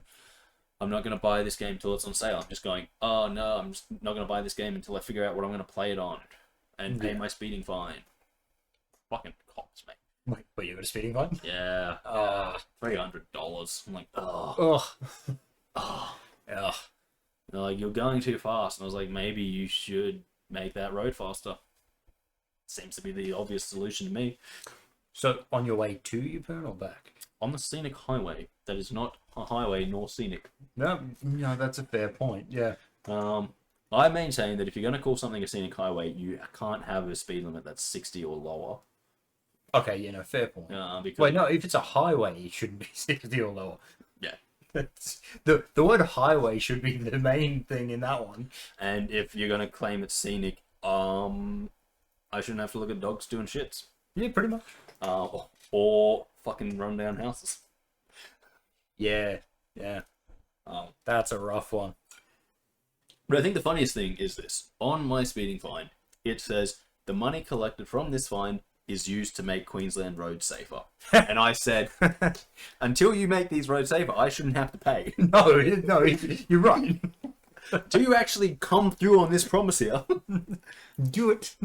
I'm not going to buy this game till it's on sale. I'm just going, oh no, I'm just not going to buy this game until I figure out what I'm going to play it on and pay my speeding fine. Fucking cops, mate. Wait, but you got a speeding fine? Yeah. $300. I'm like, oh. Yeah. They're like, you're going too fast. And I was like, maybe you should make that road faster. Seems to be the obvious solution to me. So, on your way to Ypern or back? On the scenic highway, that is not a highway nor scenic. No, that's a fair point, yeah. I maintain that if you're going to call something a scenic highway, you can't have a speed limit that's 60 or lower. Okay, fair point. Because... Wait, no, if it's a highway, it shouldn't be 60 or lower. Yeah. The word highway should be the main thing in that one. And if you're going to claim it's scenic, I shouldn't have to look at dogs doing shits. Yeah, pretty much. Or fucking run down houses. Yeah. That's a rough one. But I think the funniest thing is this. On my speeding fine, it says, the money collected from this fine is used to make Queensland roads safer. And I said, until you make these roads safer, I shouldn't have to pay. No, you're right. Do you actually come through on this promise here? Do it.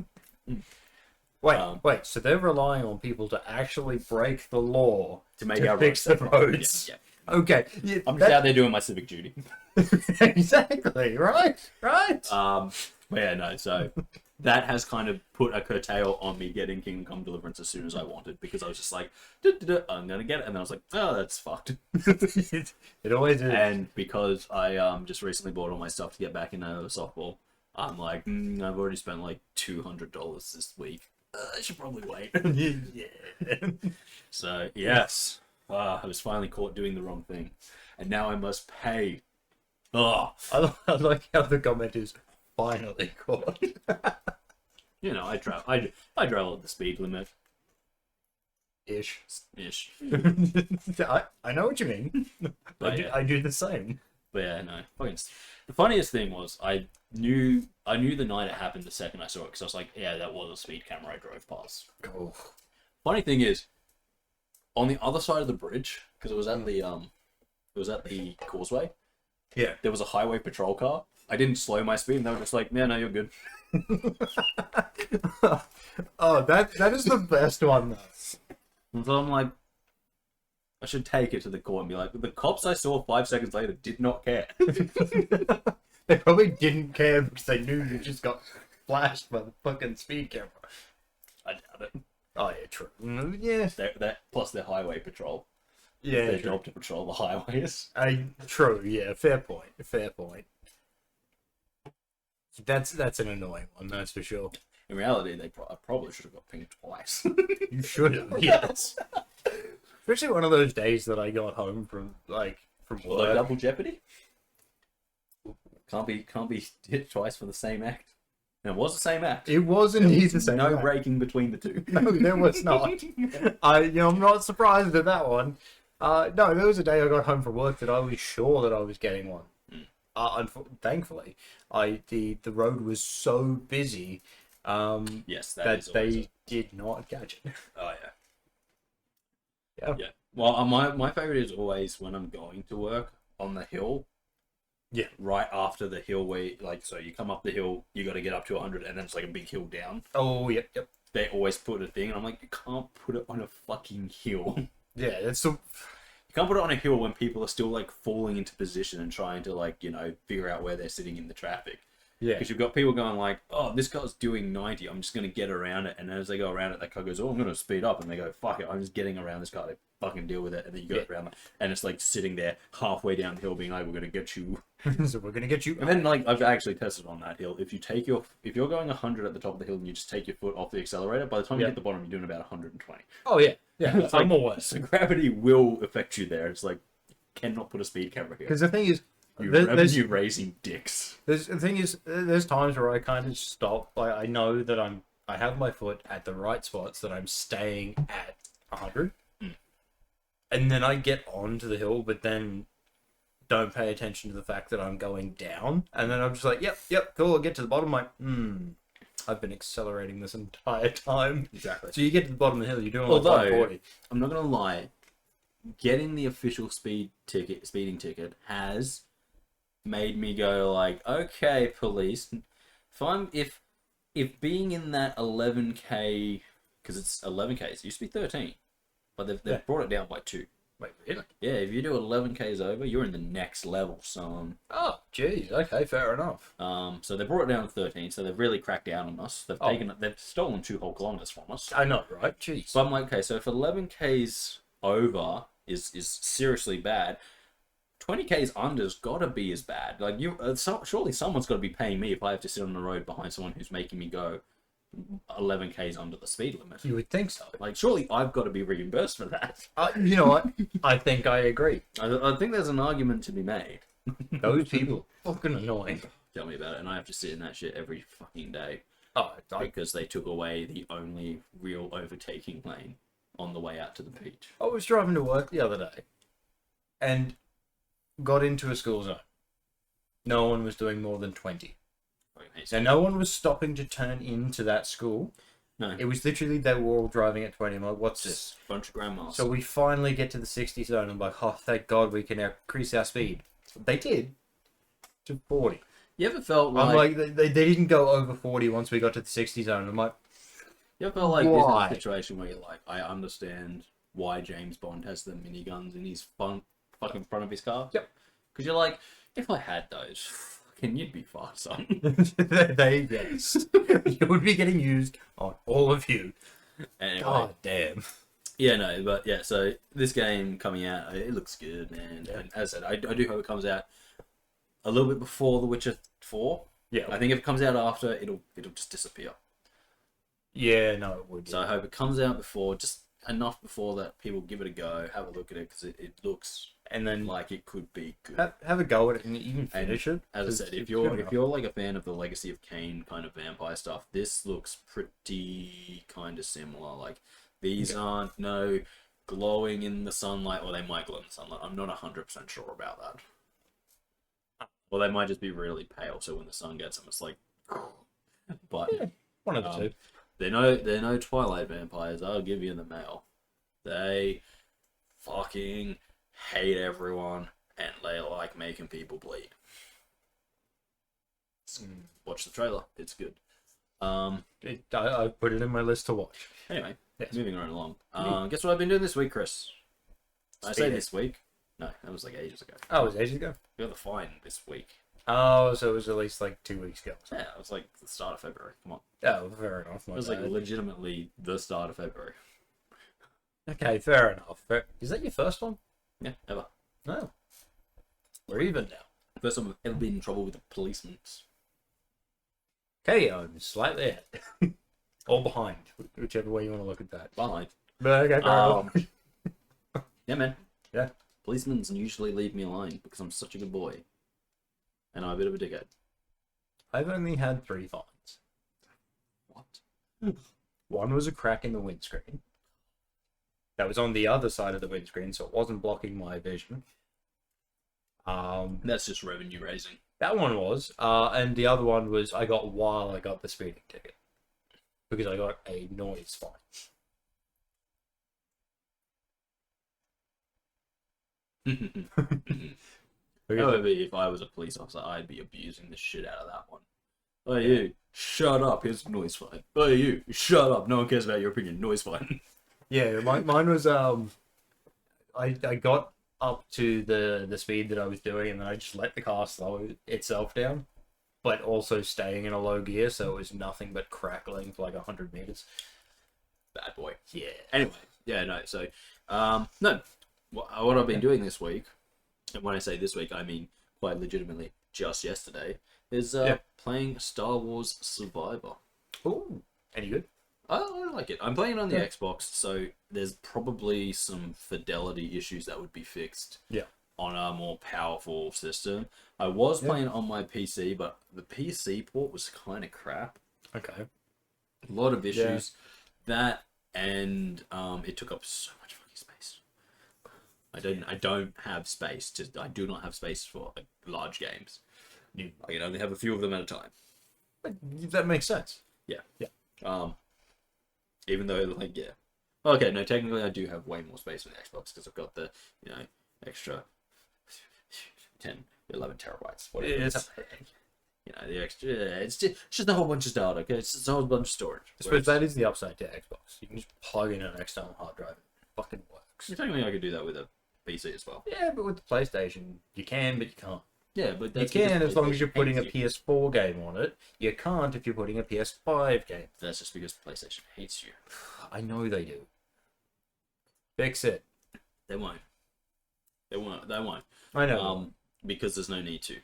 Wait, so they're relying on people to actually break the law to make our fix the roads. Yeah. Okay. Yeah, I'm just out there doing my civic duty. Exactly, right? But yeah, no, so that has kind of put a curtail on me getting Kingdom Come Deliverance as soon as I wanted, because I was just like, I'm gonna get it, and then I was like, oh, that's fucked. It always is. And because I just recently bought all my stuff to get back into softball, I'm like, I've already spent like $200 this week. I should probably wait. Yeah. So yes, I was finally caught doing the wrong thing, and now I must pay. Oh, I like how the comment is finally caught. I travel at the speed limit. Ish. I know what you mean. I do the same. But yeah, no. The funniest thing was I knew the night it happened the second I saw it, because I was like, yeah, that was a speed camera I drove past. Oh. Funny thing is, on the other side of the bridge, because it was at the causeway. Yeah. There was a highway patrol car. I didn't slow my speed, and they were just like, yeah, no, you're good. Oh, that is the best one, though. And so I'm like, I should take it to the court and be like, the cops I saw 5 seconds later did not care. They probably didn't care because they knew you just got flashed by the fucking speed camera. I doubt it. Oh, yeah, true. Yeah. Plus their highway patrol. Yeah. Their job to patrol the highways. True, yeah. Fair point. That's an annoying one, that's for sure. In reality, I probably should have got pinged twice. You should have, yes. Especially one of those days that I got home from work. Double jeopardy? Can't be hit twice for the same act. And it was the same act. It was indeed the same No act. breaking between the two. No, there was not. I'm not surprised at that one. No, there was a day I got home from work that I was sure that I was getting one. Thankfully, the road was so busy Yes, that they did not catch it. Oh, Yeah. yeah. Well, my favorite is always when I'm going to work on the hill. Yeah. Right after the hill where, so you come up the hill, you got to get up to 100, and then it's like a big hill down. Oh, yep. They always put a thing, and I'm like, you can't put it on a fucking hill. Yeah, that's the... You can't put it on a hill when people are still, falling into position and trying to, figure out where they're sitting in the traffic. Yeah. Because you've got people going oh, this guy's doing 90, I'm just going to get around it. And as they go around it, that guy goes, oh, I'm going to speed up. And they go, fuck it, I'm just getting around this guy. They fucking deal with it. And then you go around it. And it's sitting there halfway down the hill being like, we're going to get you. So we're going to get you. And then I've actually tested on that hill. If you're going 100 at the top of the hill and you just take your foot off the accelerator, by the time you hit the bottom, you're doing about 120. Oh, yeah. Yeah, It's I'm aware. So gravity will affect you there. It's cannot put a speed camera here. Because the thing is, You revenue raising dicks. the thing is, there's times where I kind of stop. I know that I have my foot at the right spots, that I'm staying at 100. And then I get onto the hill, but then don't pay attention to the fact that I'm going down. And then I'm just like, yep, cool, I'll get to the bottom. I've been accelerating this entire time. Exactly. So you get to the bottom of the hill, you're doing Although, 140. I'm not going to lie, getting the official speeding ticket has made me go okay, police, if being in that 11k, because it's 11k, it used to be 13, but they've brought it down by 2. Wait, really? Yeah, if you do 11k's over, you're in the next level. So Oh, jeez. Okay, fair enough. so they brought it down to 13, so they've really cracked down on us. They've stolen 2 whole kilometers from us. I know, right? Jeez. So I'm like, okay, so if 11k's over is seriously bad, 20k's under's gotta be as bad. Surely someone's got to be paying me if I have to sit on the road behind someone who's making me go 11k's under the speed limit. You would think so. Surely I've got to be reimbursed for that. You know what? I think I agree. I think there's an argument to be made. Those people are fucking annoying. Tell me about it, and I have to sit in that shit every fucking day. Oh, Because they took away the only real overtaking lane on the way out to the beach. I was driving to work the other day and got into a school zone. No one was doing more than 20. So no one was stopping to turn into that school. No. It was literally, they were all driving at 20. I'm like, what's this? Bunch of grandmas. So we finally get to the 60 zone. I'm like, oh, thank God we can increase our speed. They did. To 40. You ever felt I'm like, they didn't go over 40 once we got to the 60 zone. I'm like, you ever felt like why? this is a situation where you're like, I understand why James Bond has the miniguns in his fucking front of his car? Yep. Because you're like, if I had those, fucking, you'd be fucked, son. Yes. You would be getting used on all of you. Anyway, God damn. Yeah, no, but yeah, so this game coming out, it looks good, man. Yeah. And as I said, I do hope it comes out a little bit before The Witcher 4. Yeah. I think if it comes out after, it'll just disappear. Yeah, no, it would. So I hope it comes out before, just enough before that people give it a go, have a look at it, because it looks and then like it could be good. Have a go at it and even finish it. As I said, if you're like a fan of the Legacy of Kain kind of vampire stuff, this looks pretty kind of similar. Like, these aren't no glowing in the sunlight, or they might glow in the sunlight. I'm not 100% sure about that. Or they might just be really pale, so when the sun gets them, it's like. But yeah, one of the two. They're no Twilight vampires. I'll give you the mail. They fucking hate everyone, and they like making people bleed. Watch the trailer; it's good. I put it in my list to watch. Anyway, moving right along. Guess what I've been doing this week, Chris? I say this week. No, that was like ages ago. Oh, it was ages ago? We got the fine this week. Oh, so it was at least like 2 weeks ago. Yeah, it was like the start of February. Come on. Oh, fair enough. It was like legitimately the start of February. Okay, fair enough. Is that your first one? Yeah, ever. No. We're even now. First time I've ever been in trouble with the policemen. Okay, I'm slightly ahead. Or behind, whichever way you want to look at that. Behind. But okay, yeah, man. Yeah. Policemen usually leave me alone because I'm such a good boy. And I'm a bit of a dickhead. I've only had 3 fines. What? One was a crack in the windscreen. That was on the other side of the windscreen, so it wasn't blocking my vision. That's just revenue raising. That one was. And the other one was I got while I got the speeding ticket. Because I got a noise fine. However, if I was a police officer, I'd be abusing the shit out of that one. Oh, you, shut up, here's a noise fine. Oh, you, shut up, no one cares about your opinion, noise fine. Yeah, mine was, I got up to the speed that I was doing, and then I just let the car slow itself down, but also staying in a low gear, so it was nothing but crackling for like 100 meters. Bad boy. Yeah. Anyway, yeah, no, so, no, what I've been doing this week, and when I say this week, I mean quite legitimately just yesterday, is playing Star Wars Survivor. Ooh, any good? I like it. I'm playing it on the Xbox, so there's probably some fidelity issues that would be fixed on a more powerful system. I was playing it on my PC, but the PC port was kind of crap. Okay. A lot of issues. That, and it took up so much fucking space. I don't have space. I do not have space for large games. I can only have a few of them at a time. But that makes sense. Yeah. Even though, like, okay, no, technically I do have way more space on the Xbox because I've got the, extra 10, 11 terabytes. Whatever. The extra, it's just a whole bunch of data, okay? It's just a whole bunch of storage. I suppose that is the upside to Xbox. You can just plug in an external hard drive. It fucking works. Technically I could do that with a PC as well. Yeah, but with the PlayStation, you can, but you can't. Yeah, but you can as long as you're putting a PS4 game on it. You can't if you're putting a PS5 game. That's just because PlayStation hates you. I know they do. Fix it. They won't. They won't. I know. Because there's no need to.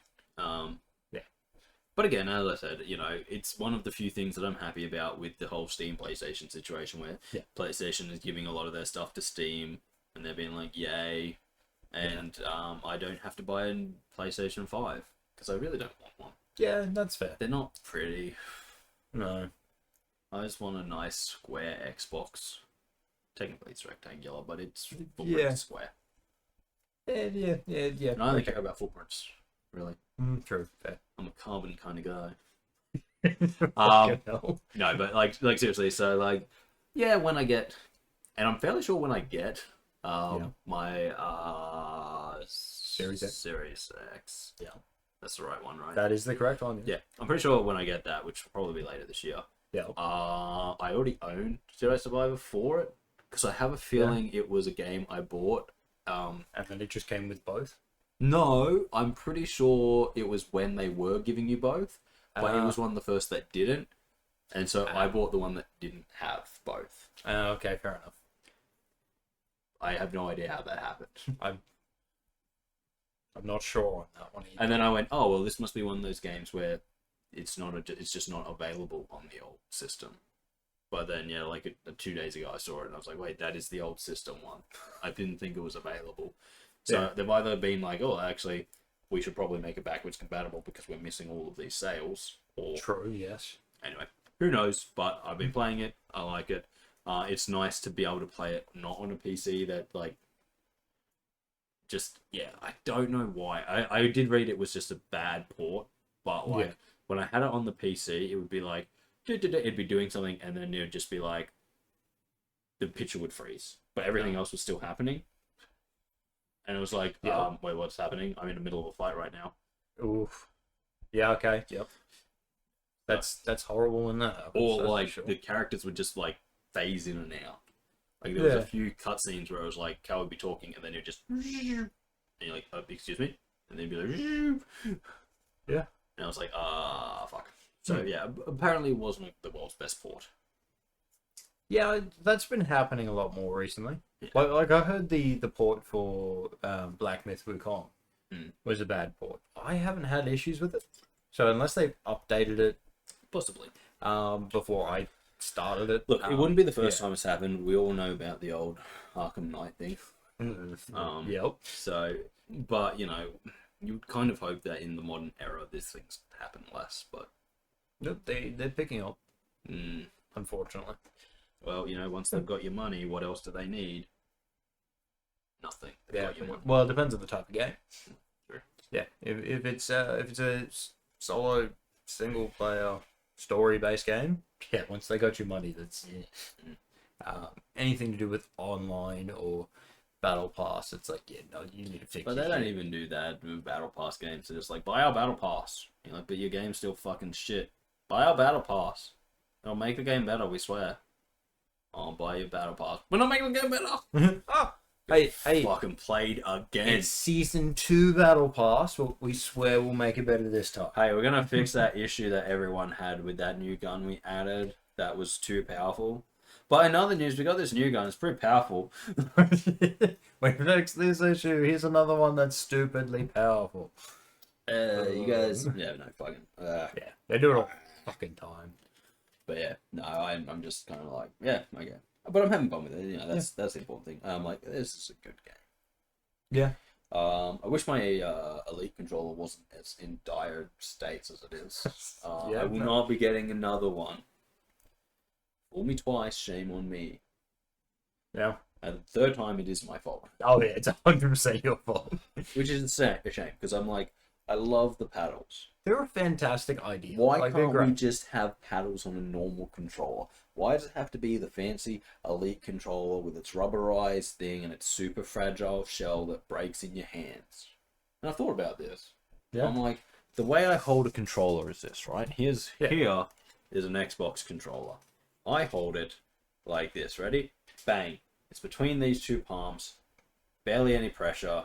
But again, as I said, it's one of the few things that I'm happy about with the whole Steam PlayStation situation, where PlayStation is giving a lot of their stuff to Steam, and they're being like, yay. And I don't have to buy a PlayStation 5 because I really don't want one. Yeah, that's fair. They're not pretty. No. I just want a nice square Xbox. Technically it's rectangular, but it's square. Yeah. And I only care about footprints, really. True. Fair. I'm a carbon kind of guy. No, but like seriously, so when I get, and I'm fairly sure when I get my Series X. Yeah, that's the right one, right? That is the correct one. Yeah, I'm pretty sure when I get that, which will probably be later this year. Yeah. I already own Jedi Survivor for it because I have a feeling it was a game I bought. And then it just came with both. No, I'm pretty sure it was when they were giving you both, but it was one of the first that didn't, and so I bought the one that didn't have both. Okay, fair enough. I have no idea how that happened. I'm not sure on that one either. And then I went, oh well, this must be one of those games where it's just not available on the old system. But then 2 days ago I saw it and I was like, wait, that is the old system one. I didn't think it was available. So they've either been like, oh, actually, we should probably make it backwards compatible because we're missing all of these sales. Or true, yes. Anyway, who knows? But I've been playing it. I like it. It's nice to be able to play it not on a PC that I don't know why. I did read it was just a bad port, but when I had it on the PC, it would be like, it'd be doing something, and then it would just be like, the picture would freeze, but everything else was still happening. And it was like, wait, what's happening? I'm in the middle of a fight right now. Oof. Yeah, okay. Yep. That's horrible when that happens. Or the characters would just phase in and out. There was a few cutscenes where it was like Cal would be talking and then it'd just and you're like, excuse me? And then you'd be like, yeah. And I was like, fuck. So apparently it wasn't the world's best port. Yeah, that's been happening a lot more recently. Yeah. Like I heard the port for Black Myth Wukong was a bad port. I haven't had issues with it. So unless they've updated it Possibly. Before I started it. Look, it wouldn't be the first time it's happened. We all know about the old Arkham Knight thing. Yep. So, but you know, you would kind of hope that in the modern era, these things happen less. But nope, they're picking up. Mm. Unfortunately. Well, you know, once they've got your money, what else do they need? Nothing. They've got your money. Well, it depends on the type of game. Sure. Yeah, if it's a solo single player story based game, yeah, once they got your money, that's anything to do with online or battle pass, it's like, yeah, no, you need to fix. But they don't even do that with battle pass games. They're just like, buy our battle pass. You know, but your game's still fucking shit. Buy our battle pass. It'll make the game better, we swear. I'll buy your battle pass. We're not making the game better. Oh, hey, fucking played again. It's season 2 battle pass. We swear we'll make it better this time. Hey, we're gonna fix that issue that everyone had with that new gun we added that was too powerful. But in other news, we got this new gun. It's pretty powerful. We fix this issue. Here's another one that's stupidly powerful. You guys, yeah, no fucking. Yeah, they do it all fucking time. But yeah, no, I'm just kind of like, yeah, okay. But I'm having fun with it. You know, that's the important thing. I'm like, this is a good game. Yeah. I wish my Elite controller wasn't as in dire states as it is. I will not be getting another one. Fool me twice, shame on me. Yeah. And the third time, it is my fault. Oh yeah, it's 100% your fault. Which is a shame, because I'm like, I love the paddles. They're a fantastic idea. Why can't we just have paddles on a normal controller? Why does it have to be the fancy Elite controller with its rubberized thing and its super fragile shell that breaks in your hands? And I've thought about this. Yeah. I'm like, the way I hold a controller is this, right? Here is an Xbox controller. I hold it like this. Ready? Bang. It's between these two palms. Barely any pressure.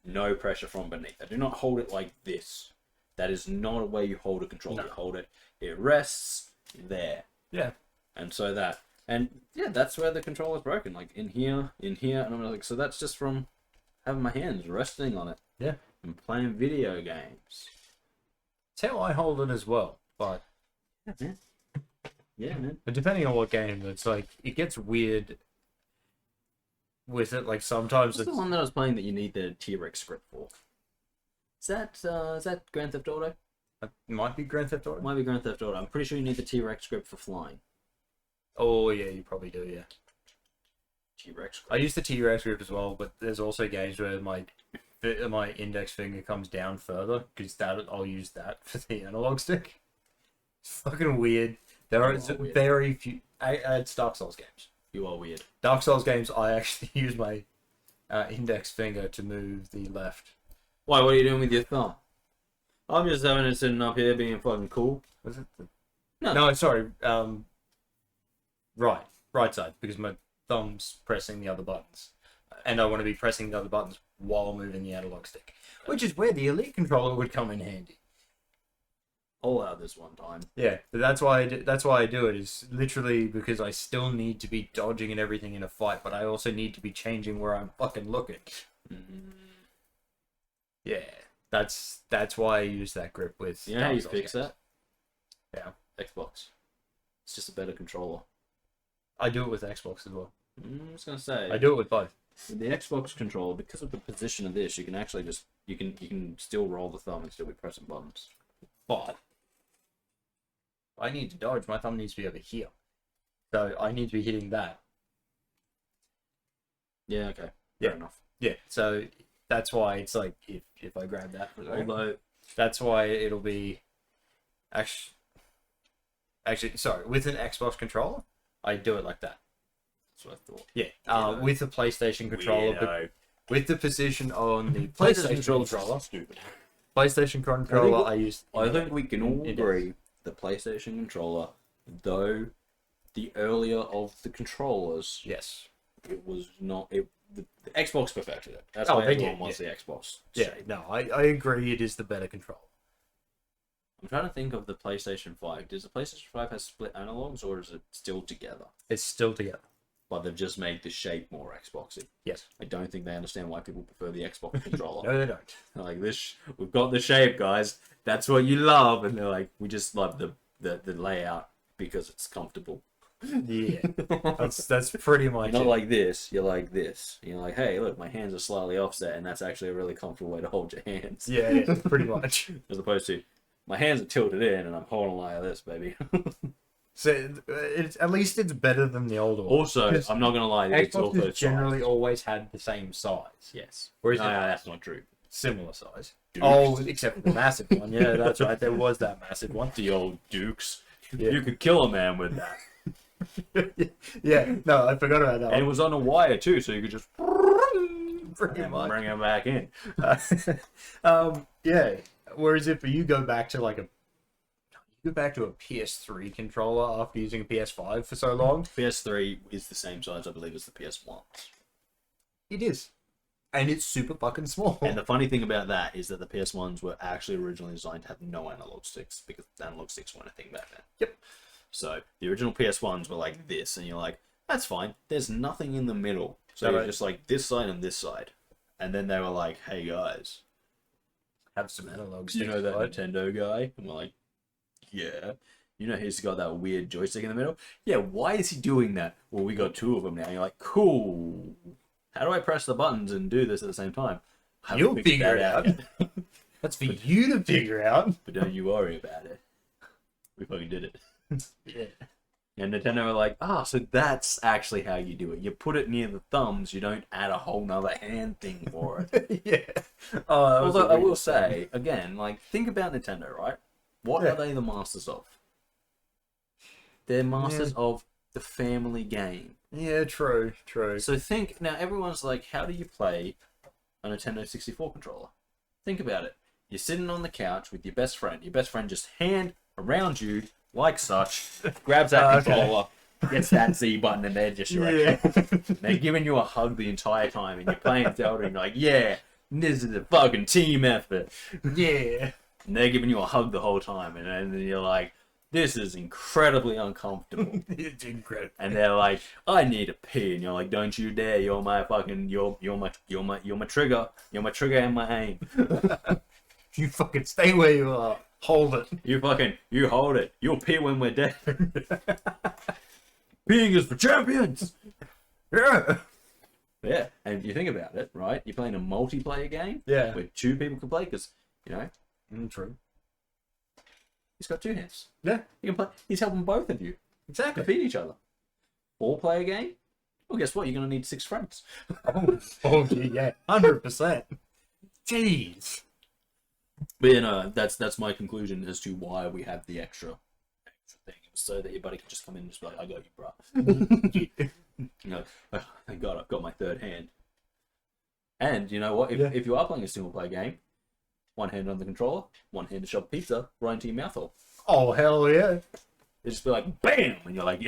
No pressure from beneath. I do not hold it like this. That is not a way you hold a controller. No. You hold it. It rests there. Yeah. And so that. And yeah, that's where the controller's broken. Like in here. And I'm like, so that's just from having my hands resting on it. Yeah. And playing video games. It's how I hold it as well. But yeah, man. But depending on what game, it's like, it gets weird with it. Like sometimes What's the one that I was playing that you need the T-Rex grip for? Is that Grand Theft Auto? It might be Grand Theft Auto. Might be Grand Theft Auto. I'm pretty sure you need the T-Rex grip for flying. Oh yeah, you probably do. Yeah. T-Rex grip. I use the T-Rex grip as well, but there's also games where my index finger comes down further because I'll use that for the analog stick. It's fucking weird. There are very few. It's Dark Souls games. You are weird. Dark Souls games, I actually use my index finger to move the left. Why? What are you doing with your thumb? I'm just having it sitting up here being fucking cool. Was it? No, sorry. Right side, because my thumb's pressing the other buttons, and I want to be pressing the other buttons while moving the analog stick, which is where the Elite controller would come in handy. All out this one time. Yeah, but that's why I do it. Is literally because I still need to be dodging and everything in a fight, but I also need to be changing where I'm fucking looking. Mm-hmm. Yeah, that's why I use that grip with. You know how you fix that? Yeah, Xbox. It's just a better controller. I do it with Xbox as well. I was gonna say. I do it with both. With the Xbox controller, because of the position of this, you can actually just you can still roll the thumb and still be pressing buttons. But I need to dodge. My thumb needs to be over here, so I need to be hitting that. Yeah. Okay. Yeah. Fair enough. Yeah. So that's why it's like if I grab that for that. Although that's why it'll be actually sorry, with an Xbox controller, I do it like that. That's what I thought. Yeah. With the PlayStation controller, but with the position on the PlayStation controller, stupid. PlayStation controller, I think we can all agree the PlayStation controller, though the earlier of the controllers, yes, it was not. The Xbox perfected it. That's why everyone wants the Xbox. Yeah, no, I agree. It is the better controller. I'm trying to think of the PlayStation 5. Does the PlayStation 5 have split analogs, or is it still together? It's still together. But they've just made the shape more Xboxy. Yes. I don't think they understand why people prefer the Xbox controller. No, they don't. They're like, we've got the shape, guys. That's what you love. And they're like, we just love the the layout because it's comfortable. Yeah, that's pretty much You're not it. like this. You're like this. You're like, hey, look, my hands are slightly offset, and that's actually a really comfortable way to hold your hands. Yeah, pretty much. As opposed to my hands are tilted in, and I'm holding like this, baby. So at least it's better than the old one. Also, I'm not gonna lie, it's also Xbox generally always had the same size. yes. Whereas No, that's not true. similar size. Dukes. Oh, except for the massive one. Yeah, that's right. There was that massive one. The old Dukes. Yeah. You could kill a man with that. Yeah, no, I forgot about that And it one. was on a wire too, so you could just Pretty much. bring him back in. Yeah. Whereas if you go back to like a PS3 controller after using a PS5 for so long, PS3 is the same size, I believe, as the PS1. it is. And it's super fucking small. And the funny thing about that is that the PS1s were actually originally designed to have no analog sticks because analog sticks weren't a thing back then. Yep. So the original PS1s were like this, and you're like, that's fine. There's nothing in the middle. So you're just like this side and this side. And then they were like, hey guys, Have some analog you sticks. know that right? Nintendo guy? And we're like, yeah. You know he's got that weird joystick in the middle? Yeah, why is he doing that? Well, we got two of them now. And you're like, cool. How do I press the buttons and do this at the same time? Haven't You'll figured figure it that out. yet. That's for you to figure out. But don't you worry about it. We fucking did it. Yeah. And Nintendo were like, so that's actually how you do it. You put it near the thumbs, you don't add a whole nother hand thing for it. Yeah. Although I will say, again, like, think about Nintendo, right? What Yeah. are they the masters of? They're masters of the family game. Yeah, true. So think, now everyone's like, how do you play a Nintendo 64 controller? Think about it. You're sitting on the couch with your best friend. Your best friend just hand around you, like such, grabs that controller, gets that Z button, and they're just your action. They're giving you a hug the entire time, and you're playing Zelda, and you're like, yeah, this is a fucking team effort. Yeah. And they're giving you a hug the whole time, and then you're like, this is incredibly uncomfortable. It's incredible. And they're like, I need a pee, and you're like, don't you dare! You're my fucking, you're my trigger. You're my trigger and my aim. You fucking stay where you are. Hold it. You hold it. You'll pee when we're dead. Peeing is for champions. Yeah. Yeah, and if you think about it, right? You're playing a multiplayer game. Yeah. Where two people can play, because True. he's got two hands. Yeah. You can play. He's helping both of you Exactly. defeat each other. Four-player game. Well, guess what? You're gonna need 6 friends. Yeah. 100%. Jeez. But that's my conclusion as to why we have the extra thing, so that your buddy can just come in and just be like, I got you, bro. Thank God I've got my third hand. And you know what? If you are playing a single player game, one hand on the controller, one hand to shove pizza right into your mouth hole. Oh, hell yeah. They just be like, bam! And you're like,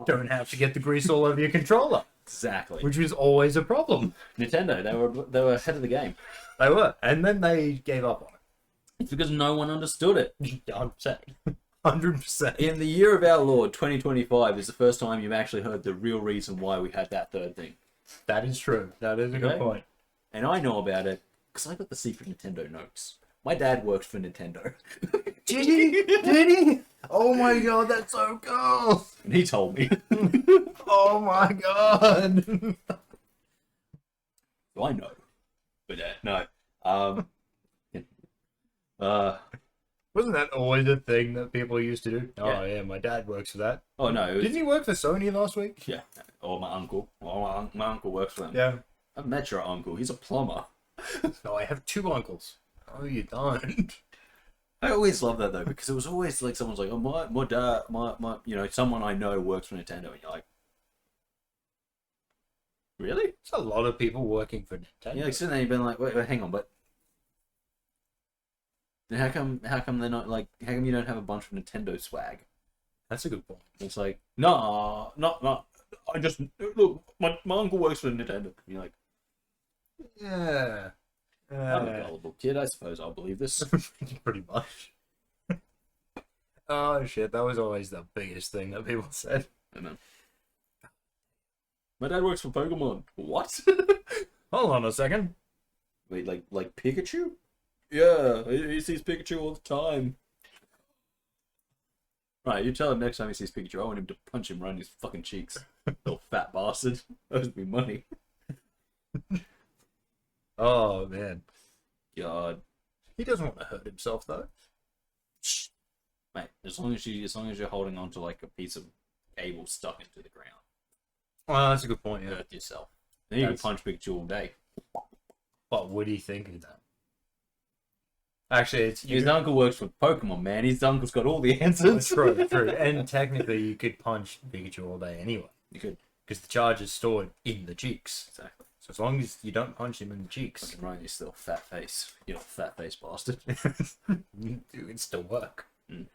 Don't have to get the grease all over your controller. Exactly. Which was always a problem. Nintendo, they were ahead of the game. They were. And then they gave up on It's because no one understood it. it. 100%. 100%. In the year of our Lord, 2025 is the first time you've actually heard the real reason why we had that third thing. That is true. That is a good point. And I know about it because I got the secret Nintendo notes. My dad worked for Nintendo. Did he? Did he? Oh my god, that's so cool. And he told me. Oh my god. So I know. But no. Wasn't that always a thing that people used to do? Yeah. Oh yeah, my dad works for that. Oh no. It was, Didn't he work for Sony last week? yeah. Or my uncle. Or my uncle works for them. Yeah. I've met your uncle. He's a plumber. No, I have 2 uncles. Oh, you don't. I always love that though, because it was always like someone's like, oh my dad, my someone I know works for Nintendo, and you're like, really? There's a lot of people working for Nintendo. You're like sitting there, you've been like, wait, hang on, but then how come they're not like, how come you don't have a bunch of Nintendo swag? That's a good point. It's like, no, not. I just look. My uncle works for Nintendo. And you're like, Yeah. I'm a gullible kid. I suppose I'll believe this. Pretty much. Oh shit, that was always the biggest thing that people said. I know. My dad works for Pokemon. What? Hold on a second. Wait, like Pikachu? Yeah, he sees Pikachu all the time. Right, you tell him next time he sees Pikachu, I want him to punch him right in his fucking cheeks. Little fat bastard. Owes me money. Oh, man. God. He doesn't want to hurt himself, though. Mate, as long as you're holding on to like a piece of cable stuck into the ground. Well, that's a good point, yeah. Hurt yourself. Then you can punch Pikachu all day. What would he think of that? Actually, his uncle works for Pokemon, man. His uncle's got all the answers. True, true. And technically, you could punch Pikachu all day anyway. You could. Because the charge is stored in the cheeks. Exactly. So as long as you don't punch him in the cheeks. Fucking right, you still fat face. You little fat face bastard. It would still work. Mm.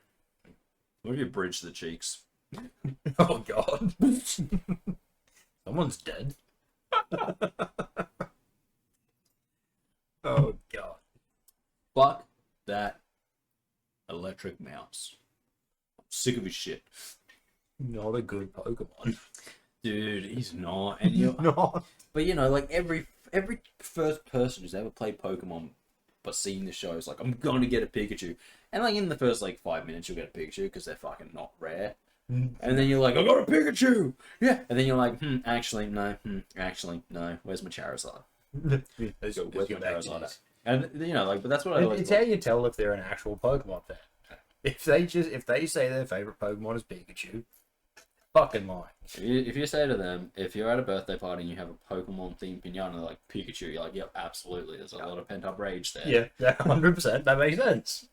What if you bridge the cheeks? Oh, God. Someone's dead. Oh, God. Fuck that electric mouse. I'm sick of his shit. Not a good Pokemon. Dude, he's not. And you not. But you know, like every first person who's ever played Pokemon but seen the show is like, I'm gonna get a Pikachu. And like in the first like 5 minutes you'll get a Pikachu because they're fucking not rare. And then you're like, I got a Pikachu! Yeah. And then you're like, actually no, where's my Charizard? Where's my Charizard at? And you know, like, but that's what I always it's how you tell if they're an actual Pokemon fan. If they say their favorite Pokemon is Pikachu, fucking lying. If you say to them, if you're at a birthday party and you have a Pokemon themed pinata, they're like Pikachu, you're like, yep, absolutely. There's a lot of pent up rage there. Yeah, 100%. That makes sense.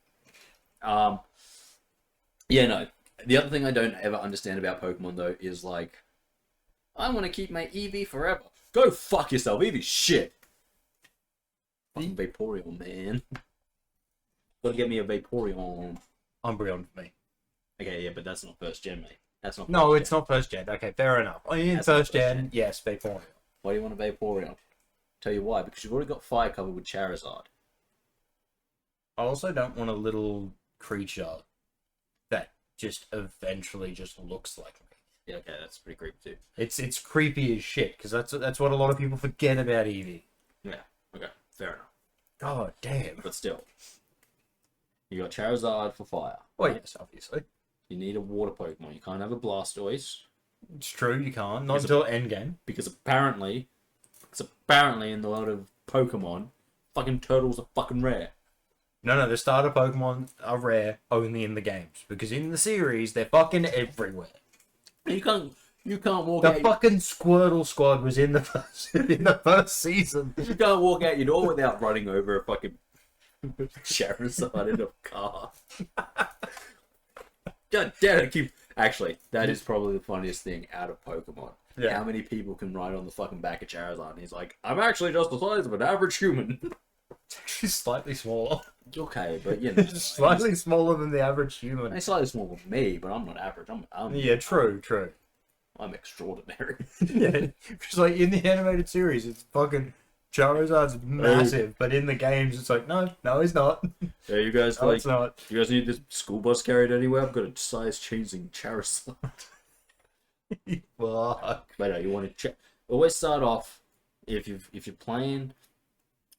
Yeah, no. The other thing I don't ever understand about Pokemon though is like, I want to keep my Eevee forever. Go fuck yourself, Eevee's shit. Fucking Vaporeon, man. Gotta get me a Vaporeon. Umbreon for me. Okay, yeah, but that's not first gen, mate. That's not. No, it's not first gen. Okay, fair enough. In first gen, yes, Vaporeon. Why do you want a Vaporeon? Tell you why. Because you've already got Fire covered with Charizard. I also don't want a little creature that just eventually just looks like me. Yeah, okay, that's pretty creepy too. It's creepy as shit because that's what a lot of people forget about Eevee. Yeah. Okay. Fair enough. God damn. But still, you got Charizard for fire. Well, yes, obviously. You need a water Pokemon. You can't have a Blastoise. It's true, you can't. Not until endgame. Because apparently in the world of Pokemon, fucking turtles are fucking rare. No, the starter Pokemon are rare only in the games. Because in the series, they're fucking everywhere. You can't walk the out. The fucking Squirtle squad was in the first season. You can't walk out your door without running over a fucking Charizard in a car. God damn it! Actually, that is probably the funniest thing out of Pokemon. Yeah. How many people can ride on the fucking back of Charizard? And he's like, I'm actually just the size of an average human. It's actually slightly smaller. Okay, but you know, slightly smaller than the average human. He's slightly smaller than me, but I'm not average. I'm yeah, true. I'm extraordinary. Yeah, it's like in the animated series, it's fucking Charizard's massive, but in the games, it's like no, he's not. Yeah, you guys no, it's not. You guys need this school bus carried anywhere? I've got a size changing Charizard. Fuck. But no, you want to check. Always start off if you're playing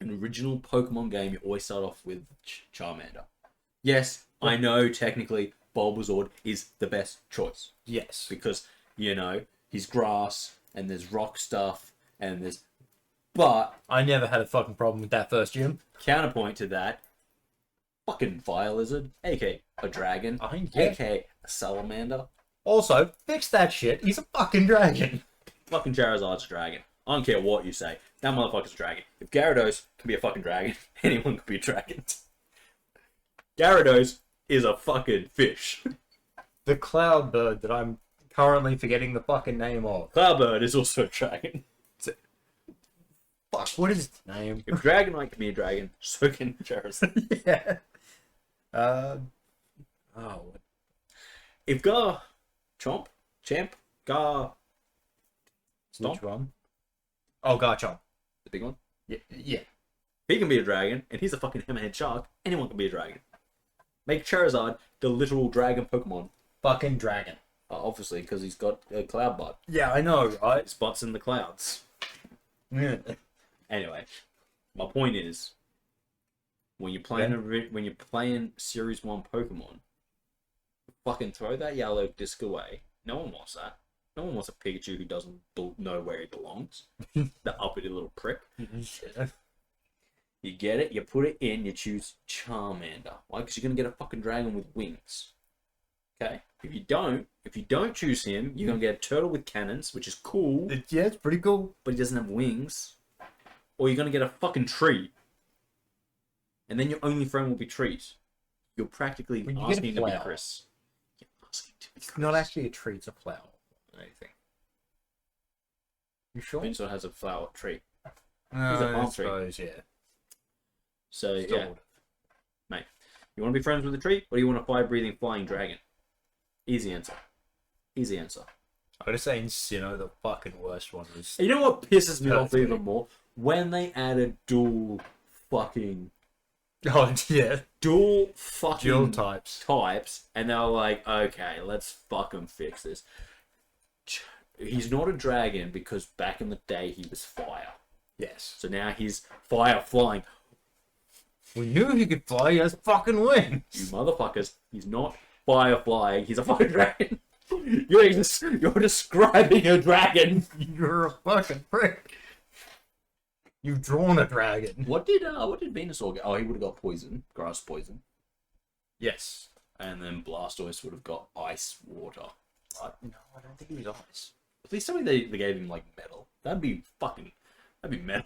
an original Pokemon game. You always start off with Charmander. Yes, I know technically Bulbasaur is the best choice. Yes, because you know he's grass and there's rock stuff and there's. But I never had a fucking problem with that first gym. Counterpoint to that, fucking Fire Lizard, aka a dragon, yeah. aka a salamander. Also, fix that shit. He's a fucking dragon. Fucking Charizard's a dragon. I don't care what you say. That motherfucker's a dragon. If Gyarados can be a fucking dragon, anyone can be a dragon. Gyarados is a fucking fish. The cloud bird that I'm currently forgetting the fucking name of. Cloudbird is also a dragon. Fuck, what is its name? If Dragonite can be a dragon, so can Charizard. Yeah. If Champ, Which one? Oh, Garchomp. The big one? Yeah. He can be a dragon, and he's a fucking hammerhead shark. Anyone can be a dragon. Make Charizard the literal dragon Pokemon. Fucking dragon. Obviously, because he's got a cloud butt. Yeah, I know, right? Spots in the clouds. Yeah. Anyway, my point is, when you're playing Series 1 Pokemon, fucking throw that yellow disc away. No one wants that. No one wants a Pikachu who doesn't know where he belongs. The uppity little prick. Yeah. You get it, you put it in, you choose Charmander. Why? Because you're gonna get a fucking dragon with wings. Okay? If you don't choose him, you're gonna get a turtle with cannons, which is cool. Yeah, it's pretty cool. But he doesn't have wings. Or you're gonna get a fucking tree. And then your only friend will be trees. You're practically asking to be Kris. You're asking to be Kris. It's not actually a tree, it's a flower. Anything. You sure? Venusaur has a flower tree. I suppose, yeah. So, yeah. Mate, you want to be friends with a tree? Or do you want a fire-breathing flying dragon? Easy answer. Easy answer. I'm gonna say Sinnoh, the fucking worst one. Was... You know what pisses me off even more? When they added dual fucking... Oh, yeah. Dual fucking... Dual types. And they were like, okay, let's fucking fix this. He's not a dragon because back in the day he was fire. Yes. So now he's fire flying. We knew he could fly, he has fucking wings. You motherfuckers, he's not fire flying, he's a fire dragon. You're describing a dragon. You're a fucking prick. You've drawn a dragon. What did Venusaur get? Oh, he would have got poison, grass poison. Yes. And then Blastoise would have got ice water. No, I don't think he was ice. Please tell me they gave him like metal. That'd be metal.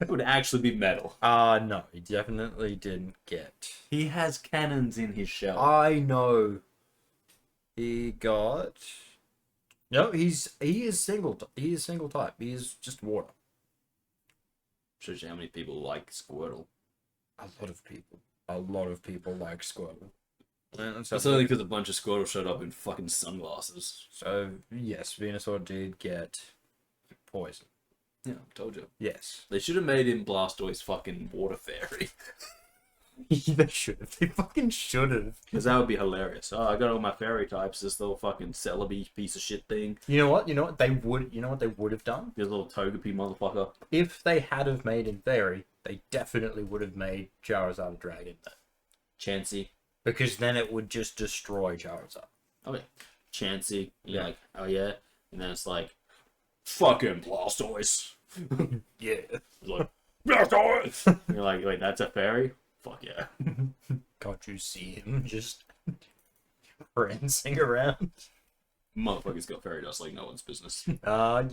It would actually be metal. No, he definitely didn't get. He has cannons in his shell. I know. He got. No, he is single. He is single type. He is just water. Shows you how many people like Squirtle. A lot of people like Squirtle. It's only because a bunch of Squirtle showed up in fucking sunglasses. So yes, Venusaur did get poison. Yeah, I told you. Yes. They should have made him Blastoise fucking water fairy. They should have. They fucking should have. Because that would be hilarious. Oh, I got all my fairy types. This little fucking Celebi piece of shit thing. You know what? They would have done? This little Togepi motherfucker. If they had have made him fairy, they definitely would have made Charizard a dragon. Chansey. Because then it would just destroy Charizard. Oh yeah. Chansey. You're like, oh yeah. And then it's like, fucking Blastoise. Yeah. It's like, Blastoise! You're like, wait, that's a fairy? Fuck yeah. Can't you see him just prancing around? Motherfucker's got fairy dust like no one's business. Yeah.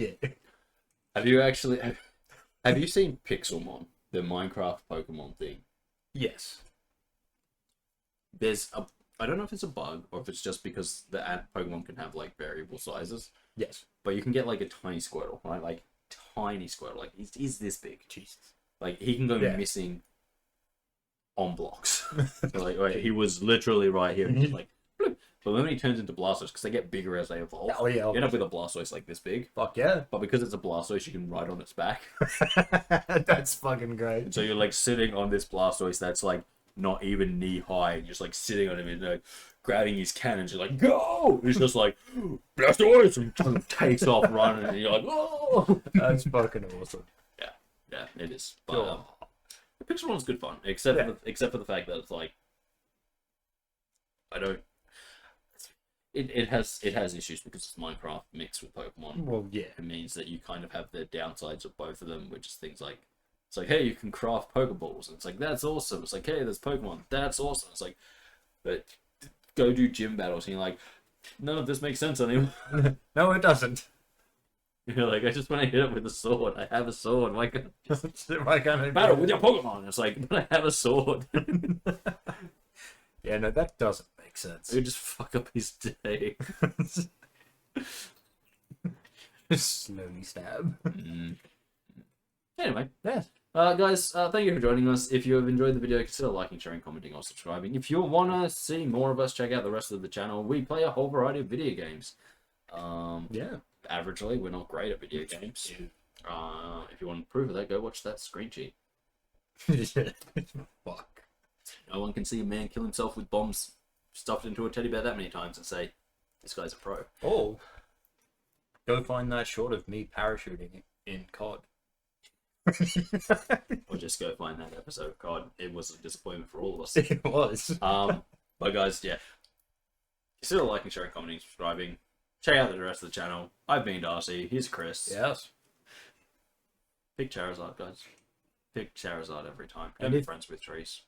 Have you seen Pixelmon, the Minecraft Pokemon thing? Yes. I don't know if it's a bug or if it's just because the Pokemon can have like variable sizes. Yes. But you can get like a tiny Squirtle, right? Like tiny Squirtle, like he's this big. Jesus. Like he can go missing on blocks. So, like, wait, he was literally right here. And like, bloop. But then when he turns into Blastoise, because they get bigger as they evolve, you end up with a Blastoise like this big. Fuck yeah. But because it's a Blastoise, you can ride on its back. That's fucking great. And so you're like sitting on this Blastoise that's like not even knee high, and just like sitting on him and like grabbing his cannons. You're like, go! And he's just like, Blastoise! And takes off running, and you're like, oh! That's fucking awesome. Yeah, it is. But the Pixel one's good fun, except for the fact that it's like, I don't. It has issues because it's Minecraft mixed with Pokemon. Well, yeah, it means that you kind of have the downsides of both of them, which is things like, it's like, hey, you can craft Pokeballs. And it's like, that's awesome. It's like, hey, there's Pokemon. That's awesome. It's like, but go do gym battles, and you're like, none of this makes sense anymore. No, it doesn't. You're like, I just want to hit it with a sword. I have a sword. Why can't I battle with your Pokemon? It's like, but I have a sword. Yeah, no, that doesn't make sense. It would just fuck up his day. Slowly stab. Anyway, yeah. Guys, thank you for joining us. If you have enjoyed the video, consider liking, sharing, commenting, or subscribing. If you want to see more of us, check out the rest of the channel. We play a whole variety of video games. Yeah. Averagely, we're not great at video games. If you want to prove of that, go watch that screen sheet. Fuck. No one can see a man kill himself with bombs stuffed into a teddy bear that many times and say, this guy's a pro. Oh. Go find that short of me parachuting in COD. Or just go find that episode of COD. It was a disappointment for all of us. It was. But guys, yeah. Consider liking, sharing, commenting, subscribing. Check out the rest of the channel. I've been Darcy. Here's Kris. Yes. Pick Charizard, guys. Pick Charizard every time. Don't be friends with trees.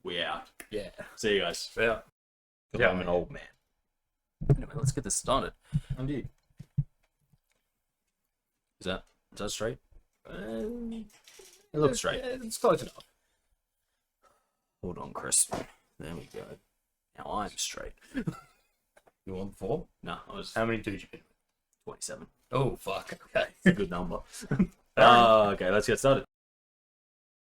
We out. Yeah. See you guys. Yeah. Yeah, I'm an old man. Anyway, let's get this started. Indeed. Is that straight? It looks straight. Yeah, it's close enough. Hold on, Kris. There we go. Now I'm straight. You want 4? No, I was How many did you get? 27. Oh, fuck. Okay. It's a good number. Okay, let's get started.